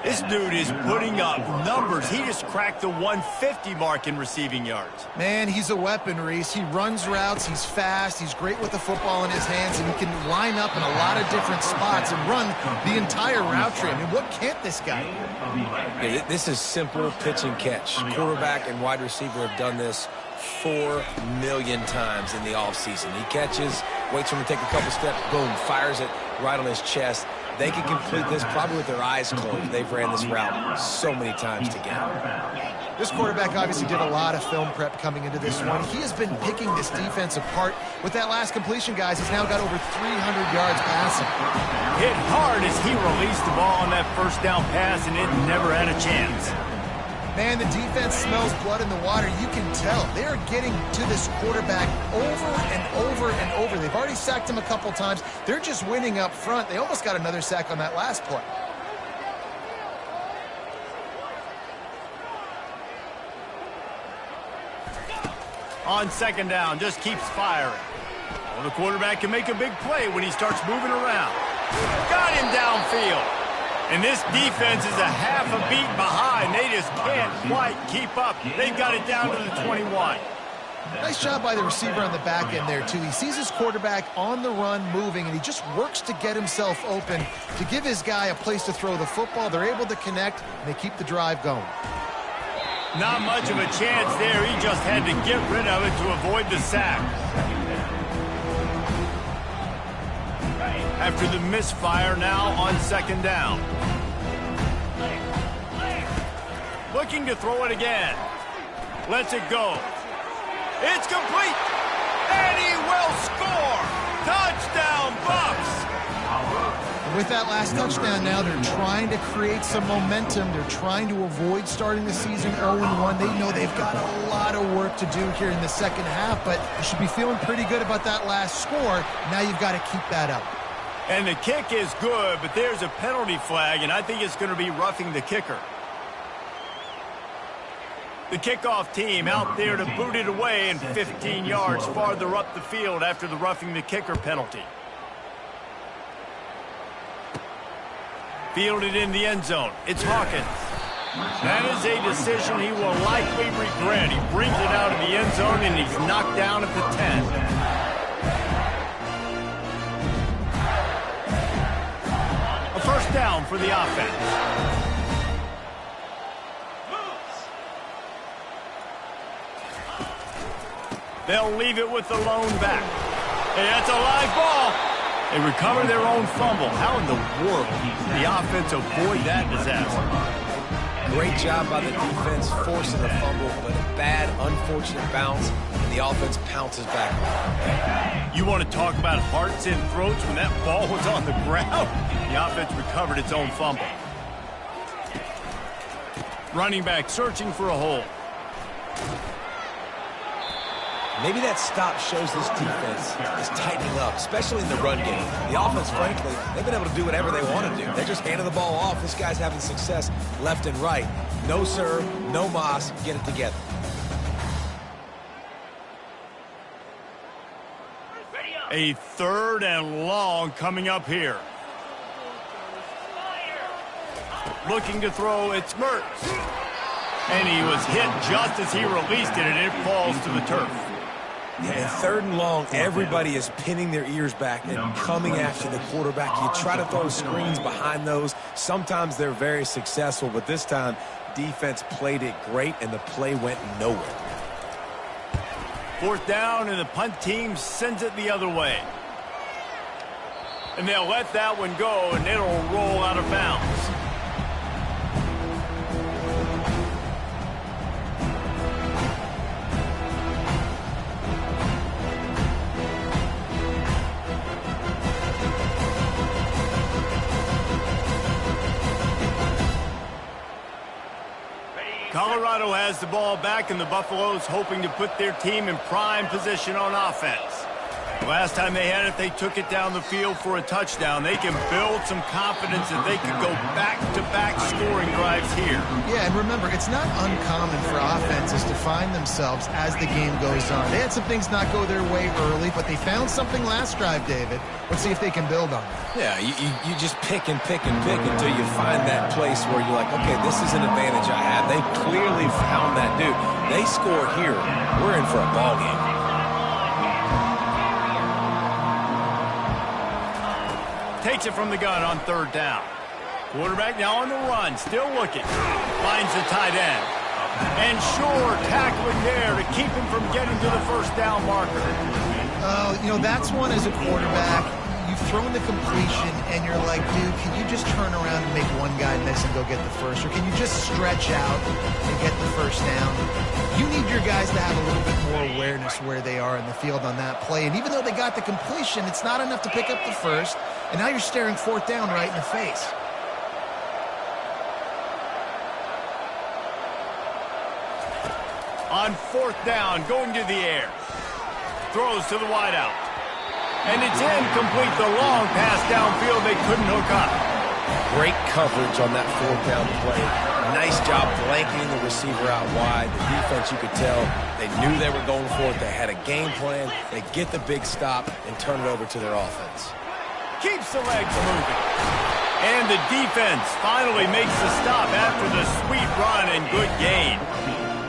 This dude is putting up numbers. He just cracked the 150 mark in receiving yards. Man, he's a weapon, Reese. He runs routes, he's fast, he's great with the football in his hands, and he can line up in a lot of different spots and run the entire route tree. I mean, what can't this guy do? Yeah, this is simple pitch and catch. Quarterback and wide receiver have done this 4 million times in the offseason. He catches, waits for him to take a couple steps, boom, fires it right on his chest. They can complete this probably with their eyes closed. They've ran this route so many times together. This quarterback obviously did a lot of film prep coming into this one. He has been picking this defense apart. With that last completion, guys, he's now got over 300 yards passing. Hit hard as he released the ball on that first down pass, and it never had a chance. Man, the defense smells blood in the water. You can tell. They are getting to this quarterback over and over and over. They've already sacked him a couple times. They're just winning up front. They almost got another sack on that last play. On second down, just keeps firing. Well, the quarterback can make a big play when he starts moving around. Got him downfield. And this defense is a half a beat behind. They just can't quite keep up. They've got it down to the 21. Nice job by the receiver on the back end there, too. He sees his quarterback on the run moving, and he just works to get himself open to give his guy a place to throw the football. They're able to connect, and they keep the drive going. Not much of a chance there. He just had to get rid of it to avoid the sack. After the misfire, now on second down. Looking to throw it again. Lets it go. It's complete. And he will score. Touchdown, Bucs. With that last touchdown now, they're trying to create some momentum. They're trying to avoid starting the season 0-1. They know they've got a lot of work to do here in the second half, but you should be feeling pretty good about that last score. Now you've got to keep that up. And the kick is good, but there's a penalty flag, and I think it's going to be roughing the kicker. The kickoff team out there to boot it away and 15 yards farther up the field after the roughing the kicker penalty. Fielded in the end zone. It's Hawkins. That is a decision he will likely regret. He brings it out of the end zone, and he's knocked down at the 10. First down for the offense. They'll leave it with the lone back. Hey, that's a live ball. They recover their own fumble. How in the world did the offense avoid that disaster? Great job by the defense forcing the fumble, but a bad, unfortunate bounce, and the offense pounces back. You want to talk about hearts and throats when that ball was on the ground? The offense recovered its own fumble. Running back searching for a hole. Maybe that stop shows this defense is tightening up, especially in the run game. The offense, frankly, they've been able to do whatever they want to do. They're just handing the ball off. This guy's having success left and right. No serve, no moss. Get it together. A third and long coming up here. Looking to throw, it's Mertz. And he was hit just as he released it, and it falls to the turf. Yeah, third and long, everybody is pinning their ears back and coming after the quarterback. You try to throw screens behind those. Sometimes they're very successful, but this time, defense played it great, and the play went nowhere. Fourth down, and the punt team sends it the other way. And they'll let that one go, and it'll roll out of bounds. Colorado has the ball back, and the Buffaloes hoping to put their team in prime position on offense. Last time they had it, they took it down the field for a touchdown. They can build some confidence that they could go back-to-back scoring drives here. Yeah, and remember, it's not uncommon for offenses to find themselves as the game goes on. They had some things not go their way early, but they found something last drive, David. Let's see if they can build on it. Yeah, you just pick and pick and pick until you find that place where you're like, okay, this is an advantage I have. They clearly found that dude. They score here, we're in for a ball game. Takes it from the gun on third down. Quarterback now on the run, still looking. Finds the tight end. And Shore tackling there to keep him from getting to the first down marker. You know, that's one as a quarterback. You've thrown the completion, and you're like, dude, can you just turn around and make one guy miss and go get the first? Or can you just stretch out and get the first down? You need your guys to have a little bit more awareness where they are in the field on that play. And even though they got the completion, it's not enough to pick up the first. And now you're staring fourth down right in the face. On fourth down, going to the air. Throws to the wideout. And it's incomplete. The long pass downfield they couldn't hook up. Great coverage on that fourth down play. Nice job blanking the receiver out wide. The defense, you could tell, they knew they were going for it. They had a game plan. They get the big stop and turn it over to their offense. Keeps the legs moving. And the defense finally makes the stop after the sweet run and good gain.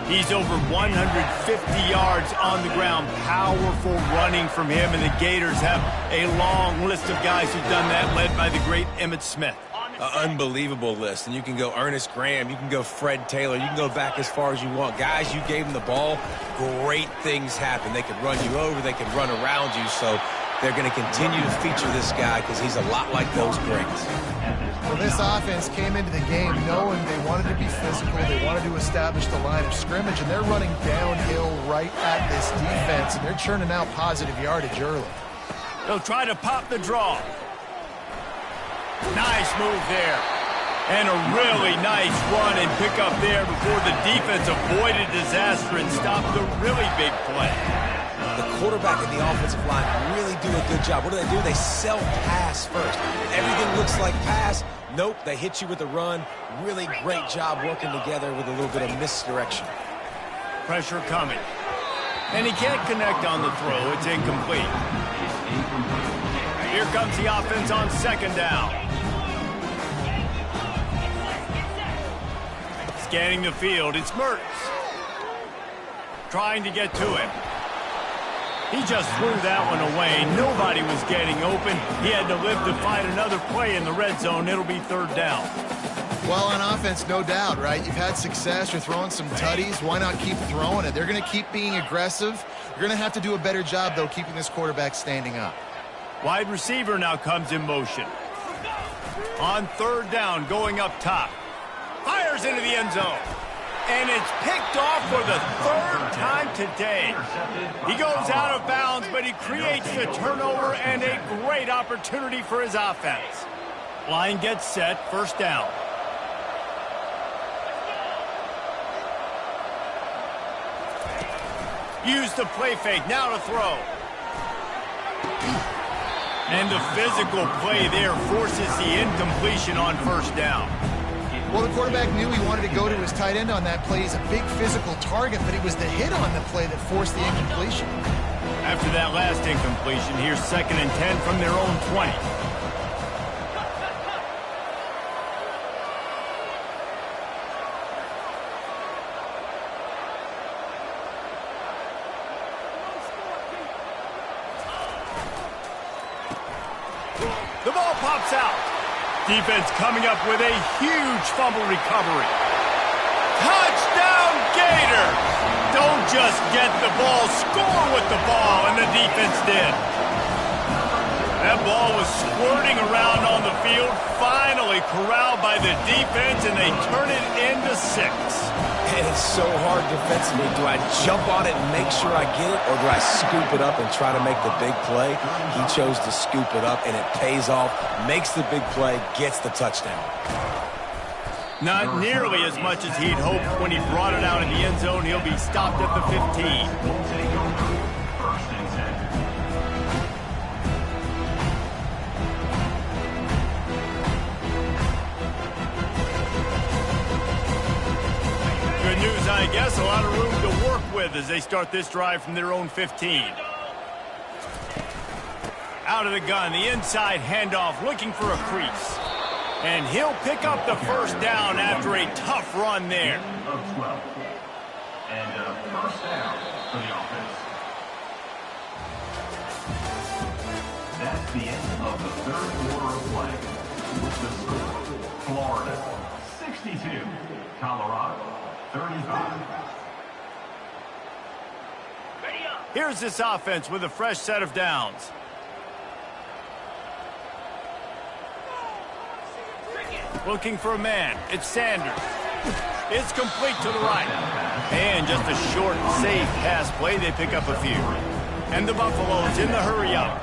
He's over 150 yards on the ground. Powerful running from him, and the Gators have a long list of guys who've done that, led by the great Emmitt Smith. Unbelievable list. And you can go Ernest Graham, you can go Fred Taylor, you can go back as far as you want. Guys, you gave them the ball, great things happen. They could run you over, they could run around you, so they're going to continue to feature this guy because he's a lot like those greats. Well, this offense came into the game knowing they wanted to be physical, they wanted to establish the line of scrimmage, and they're running downhill right at this defense, and they're churning out positive yardage early. They'll try to pop the draw. Nice move there. And a really nice run and pick up there before the defense avoided disaster and stopped the really big play. The quarterback and the offensive line really do a good job. What do? They sell pass first. Everything looks like pass. Nope, they hit you with a run. Really great job working together with a little bit of misdirection. Pressure coming. And he can't connect on the throw. It's incomplete. Here comes the offense on second down. Scanning the field, it's Mertz. Trying to get to him. He just threw that one away. Nobody was getting open. He had to live to find another play in the red zone. It'll be third down. Well, on offense, no doubt, right? You've had success. You're throwing some tutties. Why not keep throwing it? They're going to keep being aggressive. You're going to have to do a better job, though, keeping this quarterback standing up. Wide receiver now comes in motion. On third down, going up top. Fires into the end zone. And it's picked off for the third time today. He goes out of bounds, but he creates the turnover and a great opportunity for his offense. Line gets set, first down. Use the play fake, now to throw. And the physical play there forces the incompletion on first down. Well, the quarterback knew he wanted to go to his tight end on that play. He's a big physical target, but it was the hit on the play that forced the incompletion. After that last incompletion, here's 2nd and 10 from their own 20. The ball pops out. Defense coming up with a huge fumble recovery. Touchdown, Gators! Don't just get the ball, score with the ball, and the defense did. That ball was squirting around on the field, finally corralled by the defense, and they turn it into 6. And it's so hard defensively. Do I jump on it and make sure I get it, or do I scoop it up and try to make the big play? He chose to scoop it up, and it pays off, makes the big play, gets the touchdown. Not nearly as much as he'd hoped when he brought it out in the end zone. He'll be stopped at the 15. Good news, I guess. A lot of room to work with as they start this drive from their own 15. Out of the gun, the inside handoff, looking for a crease. And he'll pick up the first down after a tough run there. And first down for the offense. That's the end of the third quarter of play. With the score, Florida 62, Colorado 35. Here's this offense with a fresh set of downs. Looking for a man. It's Sanders. It's complete to the right. And just a short, safe pass play. They pick up a few. And the Buffaloes in the hurry-up.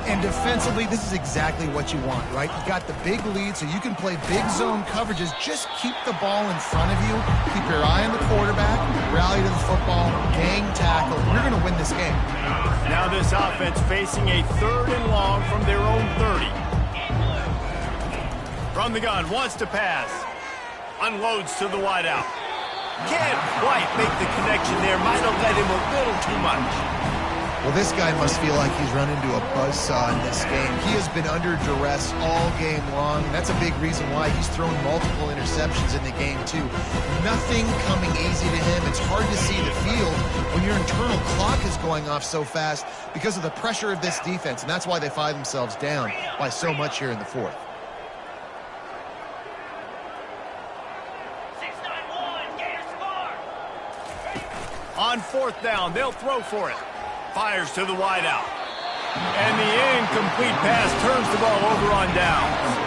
And defensively, this is exactly what you want, right? You got the big lead, so you can play big zone coverages. Just keep the ball in front of you. Keep your eye on the quarterback. Rally to the football. Gang tackle. You're going to win this game. Now this offense facing a 3rd and long from their own 30. From the gun, wants to pass. Unloads to the wideout. Can't quite make the connection there. Might have led him a little too much. Well, this guy must feel like he's run into a buzzsaw in this game. He has been under duress all game long, and that's a big reason why he's thrown multiple interceptions in the game, too. Nothing coming easy to him. It's hard to see the field when your internal clock is going off so fast because of the pressure of this defense, and that's why they find themselves down by so much here in the 4th. On 4th down, they'll throw for it. Fires to the wideout. And the incomplete pass turns the ball over on downs.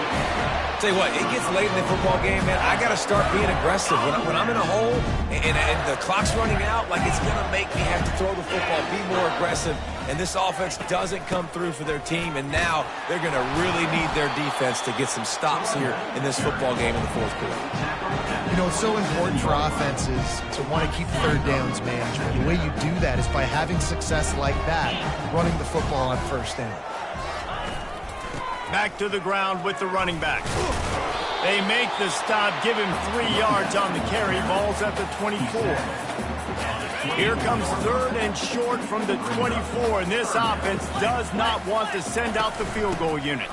Tell you what, it gets late in the football game, man. I got to start being aggressive. When I'm in a hole and the clock's running out, like it's going to make me have to throw the football, be more aggressive. And this offense doesn't come through for their team, and now they're going to really need their defense to get some stops here in this football game in the 4th quarter. You know, it's so important for offenses to want to keep 3rd downs management. The way you do that is by having success like that, running the football on 1st down. Back to the ground with the running back. They make the stop, give him 3 yards on the carry. Ball's at the 24. Here comes 3rd and short from the 24, and this offense does not want to send out the field goal unit.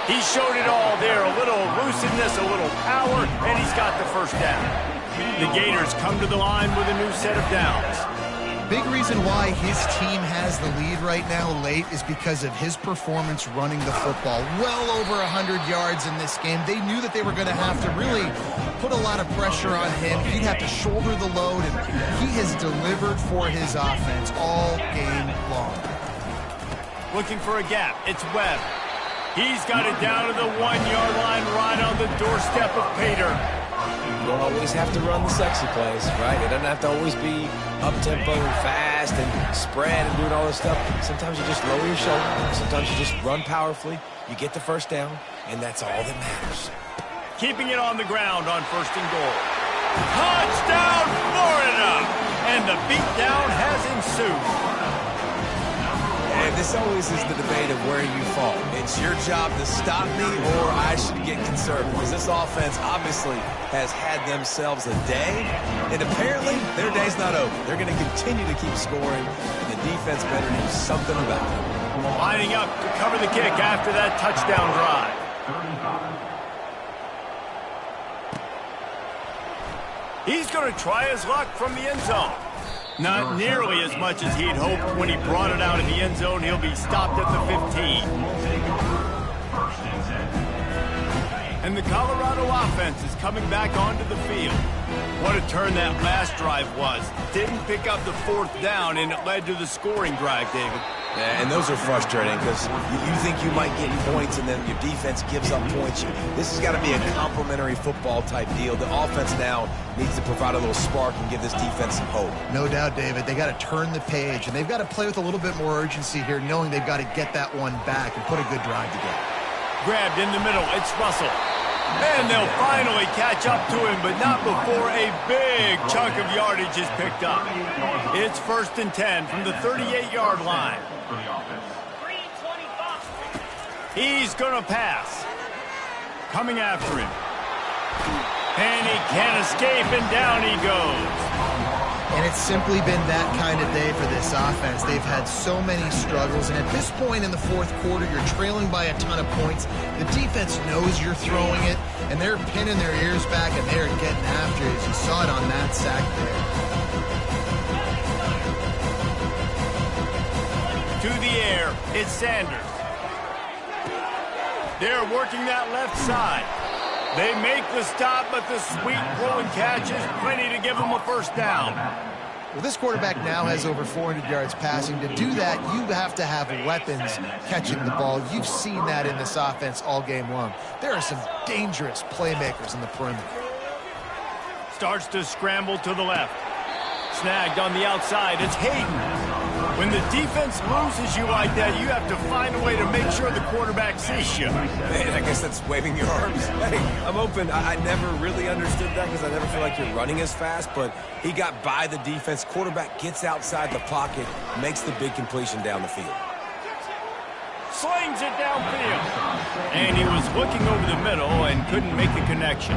He showed it all there, a little elusiveness, a little power, and he's got the first down. The Gators come to the line with a new set of downs. Big reason why his team has the lead right now late is because of his performance running the football. Well over 100 yards in this game. They knew that they were going to have to really put a lot of pressure on him. He'd have to shoulder the load, and he has delivered for his offense all game long. Looking for a gap. It's Webb. He's got it down to the 1-yard line right on the doorstep of Pater. You don't always have to run the sexy plays, right? It doesn't have to always be up-tempo and fast and spread and doing all this stuff. Sometimes you just lower your shoulder. Sometimes you just run powerfully. You get the first down, and that's all that matters. Keeping it on the ground on 1st and goal. Touchdown, Florida! And the beatdown has ensued. And this always is the debate of where you fall. It's your job to stop me, or I should get concerned, because this offense obviously has had themselves a day, and apparently their day's not over. They're going to continue to keep scoring, and the defense better do something about it. Lining up to cover the kick after that touchdown drive. He's going to try his luck from the end zone. Not nearly as much as he'd hoped when he brought it out in the end zone. He'll be stopped at the 15. And the Colorado offense is coming back onto the field. What a turn that last drive was. Didn't pick up the 4th down, and it led to the scoring drive, David. Yeah, and those are frustrating because you think you might get points and then your defense gives up points. This has got to be a complementary football type deal. The offense now needs to provide a little spark and give this defense some hope. No doubt, David. They got to turn the page, and they've got to play with a little bit more urgency here, knowing they've got to get that one back and put a good drive together. Grabbed in the middle. It's Russell. And they'll finally catch up to him, but not before a big chunk of yardage is picked up. It's 1st and 10 from the 38-yard line. He's going to pass. Coming after him. And he can't escape, and down he goes. And it's simply been that kind of day for this offense. They've had so many struggles, and at this point in the fourth quarter, you're trailing by a ton of points. The defense knows you're throwing it, and they're pinning their ears back, and they're getting after it, as you saw it on that sack there. To the air, it's Sanders. They're working that left side. They make the stop, but the sweet throw and catch is plenty to give them a first down. Well, this quarterback now has over 400 yards passing. To do that, you have to have weapons catching the ball. You've seen that in this offense all game long. There are some dangerous playmakers in the perimeter. Starts to scramble to the left. Snagged on the outside. It's Hayden. When the defense loses you like that, you have to find a way to make sure the quarterback sees you. Man, I guess that's waving your arms. Hey, I'm open. I never really understood that because I never feel like you're running as fast, but he got by the defense. Quarterback gets outside the pocket, makes the big completion down the field. Slings it downfield. And he was looking over the middle and couldn't make the connection.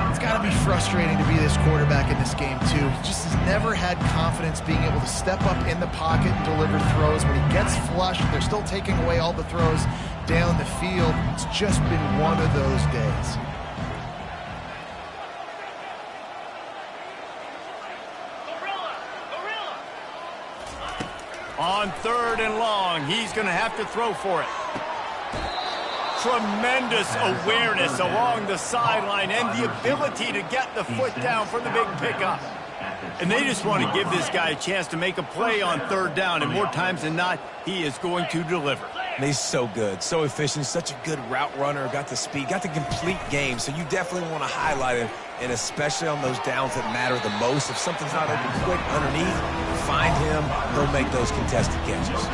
It's got to be frustrating to be this quarterback in this game, too. He just has never had confidence being able to step up in the pocket and deliver throws. When he gets flushed, they're still taking away all the throws down the field. It's just been one of those days. On 3rd and long, he's going to have to throw for it. Tremendous awareness along the sideline and the ability to get the foot down for the big pickup. And they just want to give this guy a chance to make a play on 3rd down, and more times than not, he is going to deliver. And he's so good, so efficient, such a good route runner, got the speed, got the complete game, so you definitely want to highlight him, and especially on those downs that matter the most. If something's not open quick underneath, find him, he'll make those contested catches.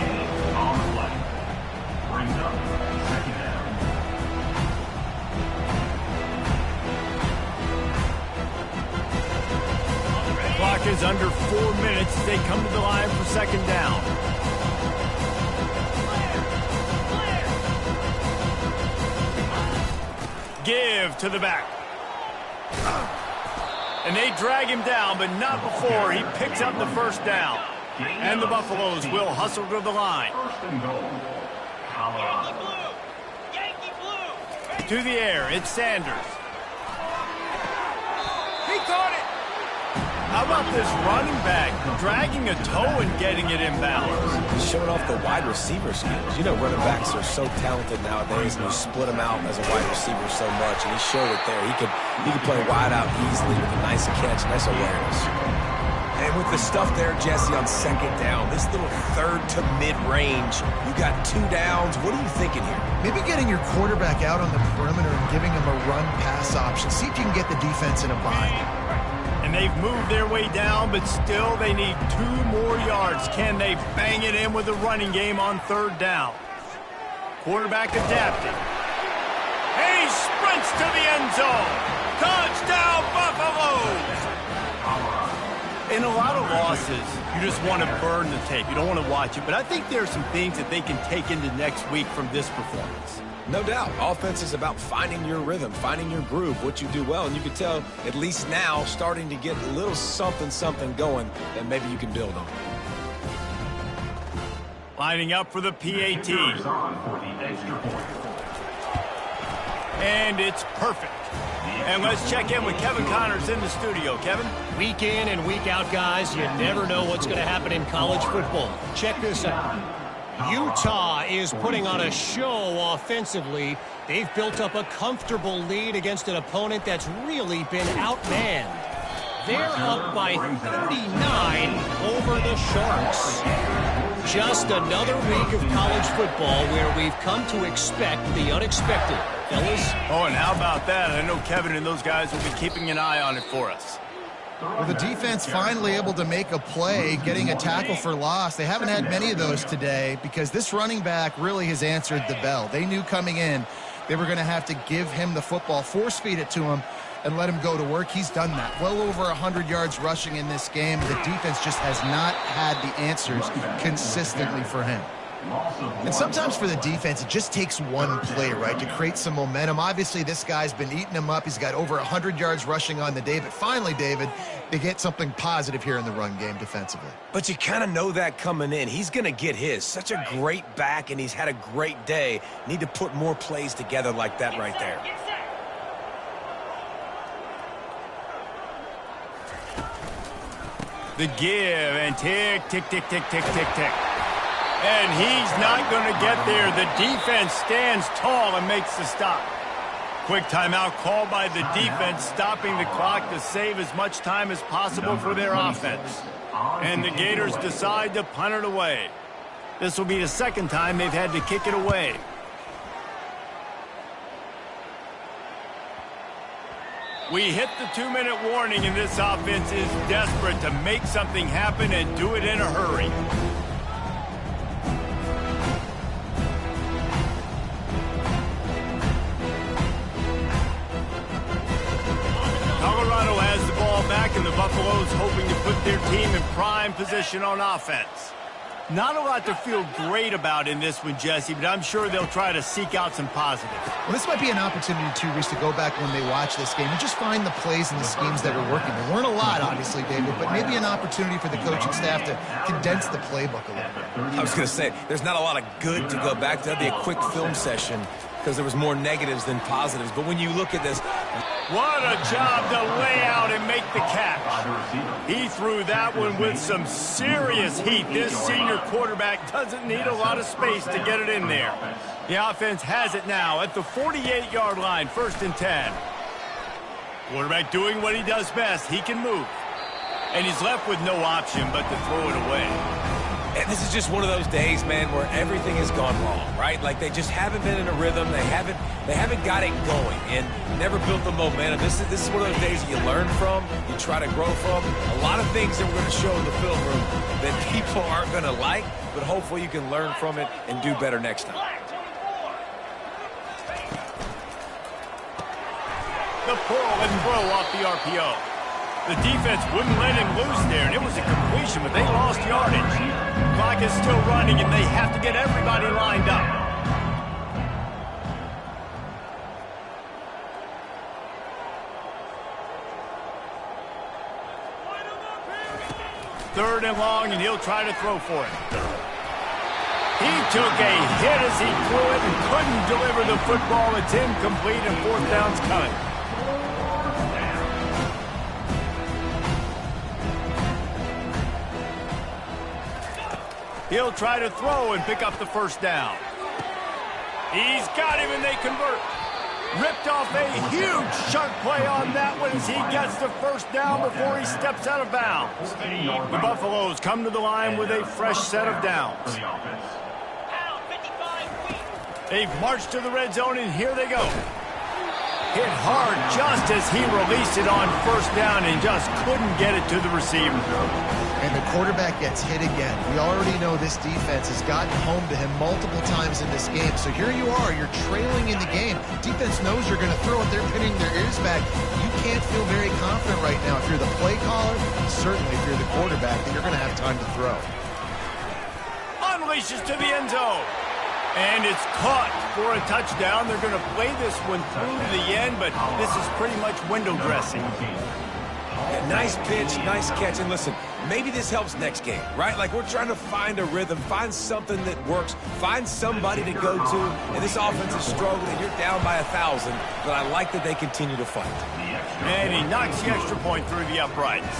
Clock is under 4 minutes as they come to the line for 2nd down. Give to the back. And they drag him down, but not before he picks up the 1st down. And the Buffaloes will hustle to the line. To the air, it's Sanders. He caught it. How about this running back dragging a toe and getting it inbounds? Showing off the wide receiver skills. You know, running backs are so talented nowadays, and you split him out as a wide receiver so much, and he showed it there. He could play wide out easily with a nice catch, nice awareness. And with the stuff there, Jesse, on 2nd down, this little 3rd to mid-range, you got 2 downs. What are you thinking here? Maybe getting your quarterback out on the perimeter and giving him a run-pass option. See if you can get the defense in a bind. And they've moved their way down, but still they need 2 more yards. Can they bang it in with a running game on 3rd down? Quarterback adapting. And he sprints to the end zone. Touchdown, Buffaloes! In a lot of losses, you just want to burn the tape. You don't want to watch it. But I think there are some things that they can take into next week from this performance. No doubt. Offense is about finding your rhythm, finding your groove, what you do well. And you can tell, at least now, starting to get a little something going that maybe you can build on. Lining up for the PAT. And it's perfect. And let's check in with Kevin Connors in the studio. Kevin? Week in and week out, guys, you never know what's going to happen in college football. Check this out. Utah is putting on a show offensively. They've built up a comfortable lead against an opponent that's really been outmanned. They're up by 39 over the Sharks. Just another week of college football where we've come to expect the unexpected. Fellas? Oh, and how about that? I know Kevin and those guys will be keeping an eye on it for us. Well, the defense finally able to make a play, getting a tackle for loss. They haven't had many of those today because this running back really has answered the bell. They knew coming in They were going to have to give him the football, force-feed it to him, and let him go to work. He's done that. Well over 100 yards rushing in this game. The defense just has not had the answers consistently for him. And sometimes for the defense, it just takes one play, right, to create some momentum. Obviously, this guy's been eating him up. He's got over 100 yards rushing on the day. But finally, David, they get something positive here in the run game defensively. But you kind of know that coming in. He's going to get his. Such a great back, and he's had a great day. Need to put more plays together like that right there. The give, and tick, tick, tick, tick, tick, tick, tick. And he's not going to get there. The defense stands tall and makes the stop. Quick timeout called by the defense, stopping the clock to save as much time as possible for their offense. And the Gators decide to punt it away. This will be the second time they've had to kick it away. We hit the 2-minute warning, and this offense is desperate to make something happen and do it in a hurry. Colorado has the ball back, and the Buffaloes hoping to put their team in prime position on offense. Not a lot to feel great about in this one, Jesse, but I'm sure they'll try to seek out some positives. Well, this might be an opportunity, too, Reese, to go back when they watch this game and just find the plays and the schemes that are working. There weren't a lot, obviously, David, but maybe an opportunity for the coaching staff to condense the playbook a little bit. I was going to say, there's not a lot of good to go back to. That'd be a quick film session because there was more negatives than positives. But when you look at this... What a job to lay out and make the catch. He threw that one with some serious heat. This senior quarterback doesn't need a lot of space to get it in there. The offense has it now at the 48-yard line, 1st and 10. Quarterback doing what he does best. He can move. And he's left with no option but to throw it away. And this is just one of those days, man, where everything has gone wrong, right? Like they just haven't been in a rhythm. They haven't got it going and never built the momentum. This is one of those days you learn from, you try to grow from. A lot of things that we're going to show in the film room that people aren't going to like, but hopefully you can learn from it and do better next time. The pull and throw off the RPO. The defense wouldn't let him loose there, and it was a completion, but they lost yardage. Clock is still running, and they have to get everybody lined up. Third and long, and he'll try to throw for it. He took a hit as he threw it and couldn't deliver the football. It's incomplete, and 4th down's coming. He'll try to throw and pick up the 1st down. He's got him, and they convert. Ripped off a huge chunk play on that one as he gets the 1st down before he steps out of bounds. The Buffaloes come to the line with a fresh set of downs. They've marched to the red zone, and here they go. Hit hard just as he released it on 1st down and just couldn't get it to the receiver. And the quarterback gets hit again. We already know this defense has gotten home to him multiple times in this game. So here you are, you're trailing in the game. Defense knows you're going to throw it. They're pinning their ears back. You can't feel very confident right now if you're the play caller, certainly if you're the quarterback, that you're going to have time to throw. Unleashes to the end zone. And it's caught for a touchdown. They're going to play this one through to the end, but this is pretty much window dressing. Yeah, nice pitch, nice catch. And listen, maybe this helps next game, right? Like we're trying to find a rhythm, find something that works, find somebody to go to. And this offense is struggling. You're down by 1,000, but I like that they continue to fight. And he knocks the extra point through the uprights.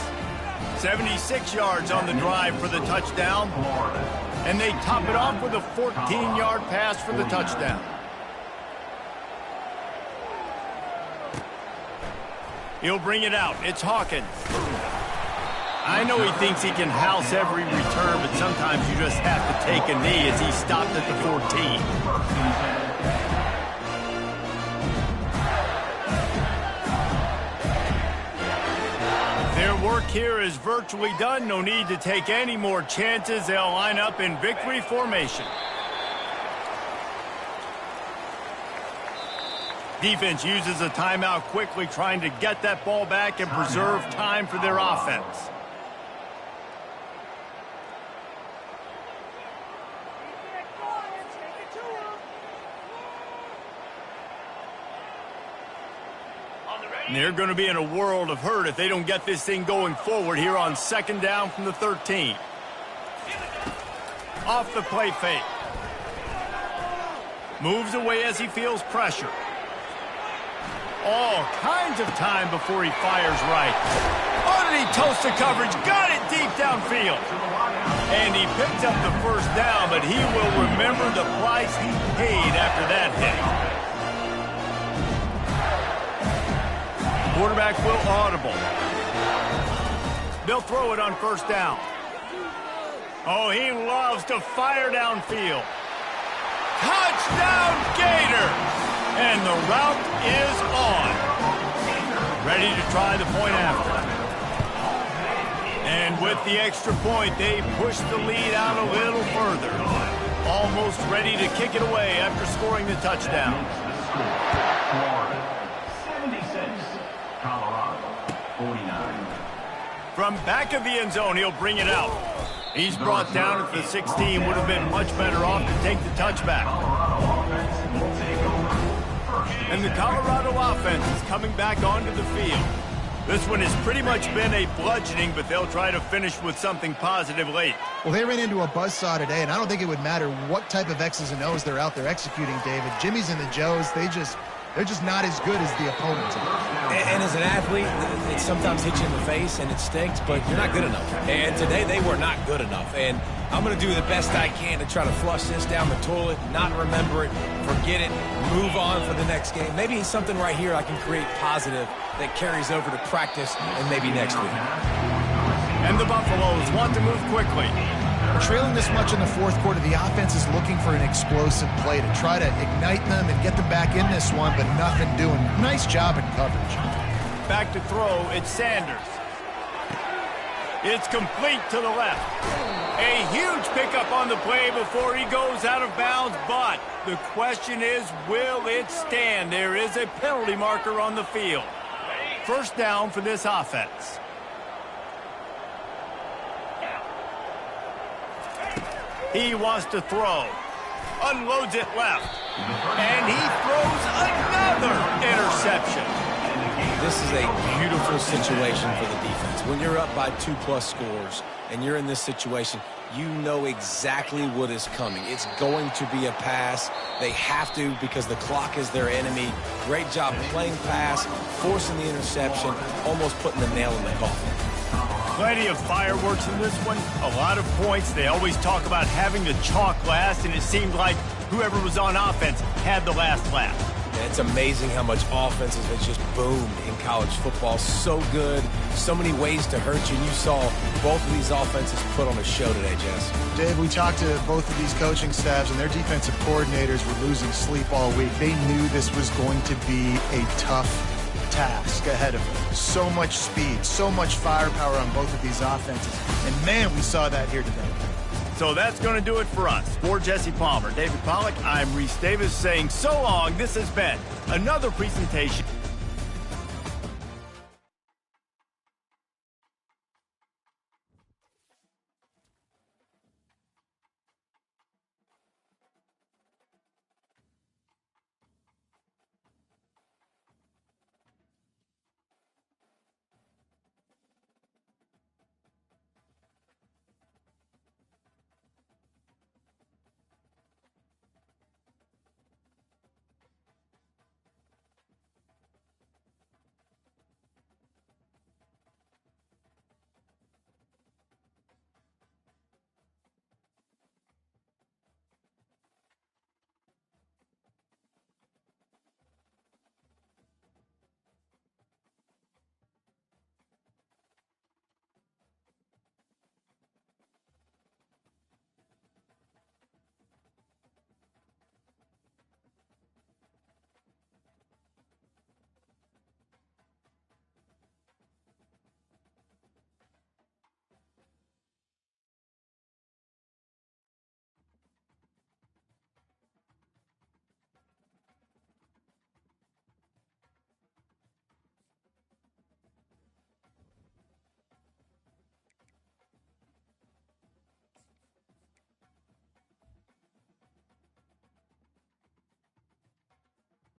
76 yards on the drive for the touchdown. And they top it off with a 14-yard pass for the touchdown. He'll bring it out. It's Hawkins. I know he thinks he can house every return, but sometimes you just have to take a knee as he stopped at the 14. Their work here is virtually done. No need to take any more chances. They'll line up in victory formation. Defense uses a timeout quickly, trying to get that ball back and preserve time for their offense. And they're going to be in a world of hurt if they don't get this thing going forward here on second down from the 13. Off the play fake. Moves away as he feels pressure. All kinds of time before he fires right. Underneath toast to coverage. Got it deep downfield. And he picks up the first down, but he will remember the price he paid after that hit. Quarterback will audible. They'll throw it on first down. Oh, he loves to fire downfield. Touchdown, Gators! And the route is on. Ready to try the point after. And with the extra point, they push the lead out a little further. Almost ready to kick it away after scoring the touchdown. From back of the end zone, he'll bring it out. He's brought down at the 16. Would have been much better off to take the touchback. And the Colorado offense is coming back onto the field. This one has pretty much been a bludgeoning, but they'll try to finish with something positive late. Well, they ran into a buzzsaw today, and I don't think it would matter what type of X's and O's they're out there executing, David. Jimmy's and the Joes, they're just not as good as the opponents. And as an athlete, it sometimes hits you in the face and it stinks, but you're not good enough. And today they were not good enough. And I'm going to do the best I can to try to flush this down the toilet, not remember it, forget it, move on for the next game. Maybe something right here I can create positive that carries over to practice and maybe next week. And the Buffaloes want to move quickly. Trailing this much in the fourth quarter, the offense is looking for an explosive play to try to ignite them and get them back in this one, but nothing doing. Nice job in coverage. Back to throw, it's Sanders. It's complete to the left. A huge pickup on the play before he goes out of bounds, but the question is, will it stand? There is a penalty marker on the field. First down for this offense. He wants to throw. Unloads it left. And he throws another interception. This is a beautiful situation for the defense. When you're up by 2+ scores and you're in this situation, you know exactly what is coming. It's going to be a pass. They have to because the clock is their enemy. Great job playing pass, forcing the interception, almost putting the nail in the coffin. Plenty of fireworks in this one. A lot of points. They always talk about having the chalk last, and it seemed like whoever was on offense had the last laugh. And it's amazing how much offenses have just boomed in college football. So good. So many ways to hurt you. And you saw both of these offenses put on a show today, Jess. Dave, we talked to both of these coaching staffs, and their defensive coordinators were losing sleep all week. They knew this was going to be a tough task ahead of them. So much speed, so much firepower on both of these offenses. And, man, we saw that here today. So that's going to do it for us. For Jesse Palmer, David Pollack, I'm Reese Davis saying so long. This has been another presentation.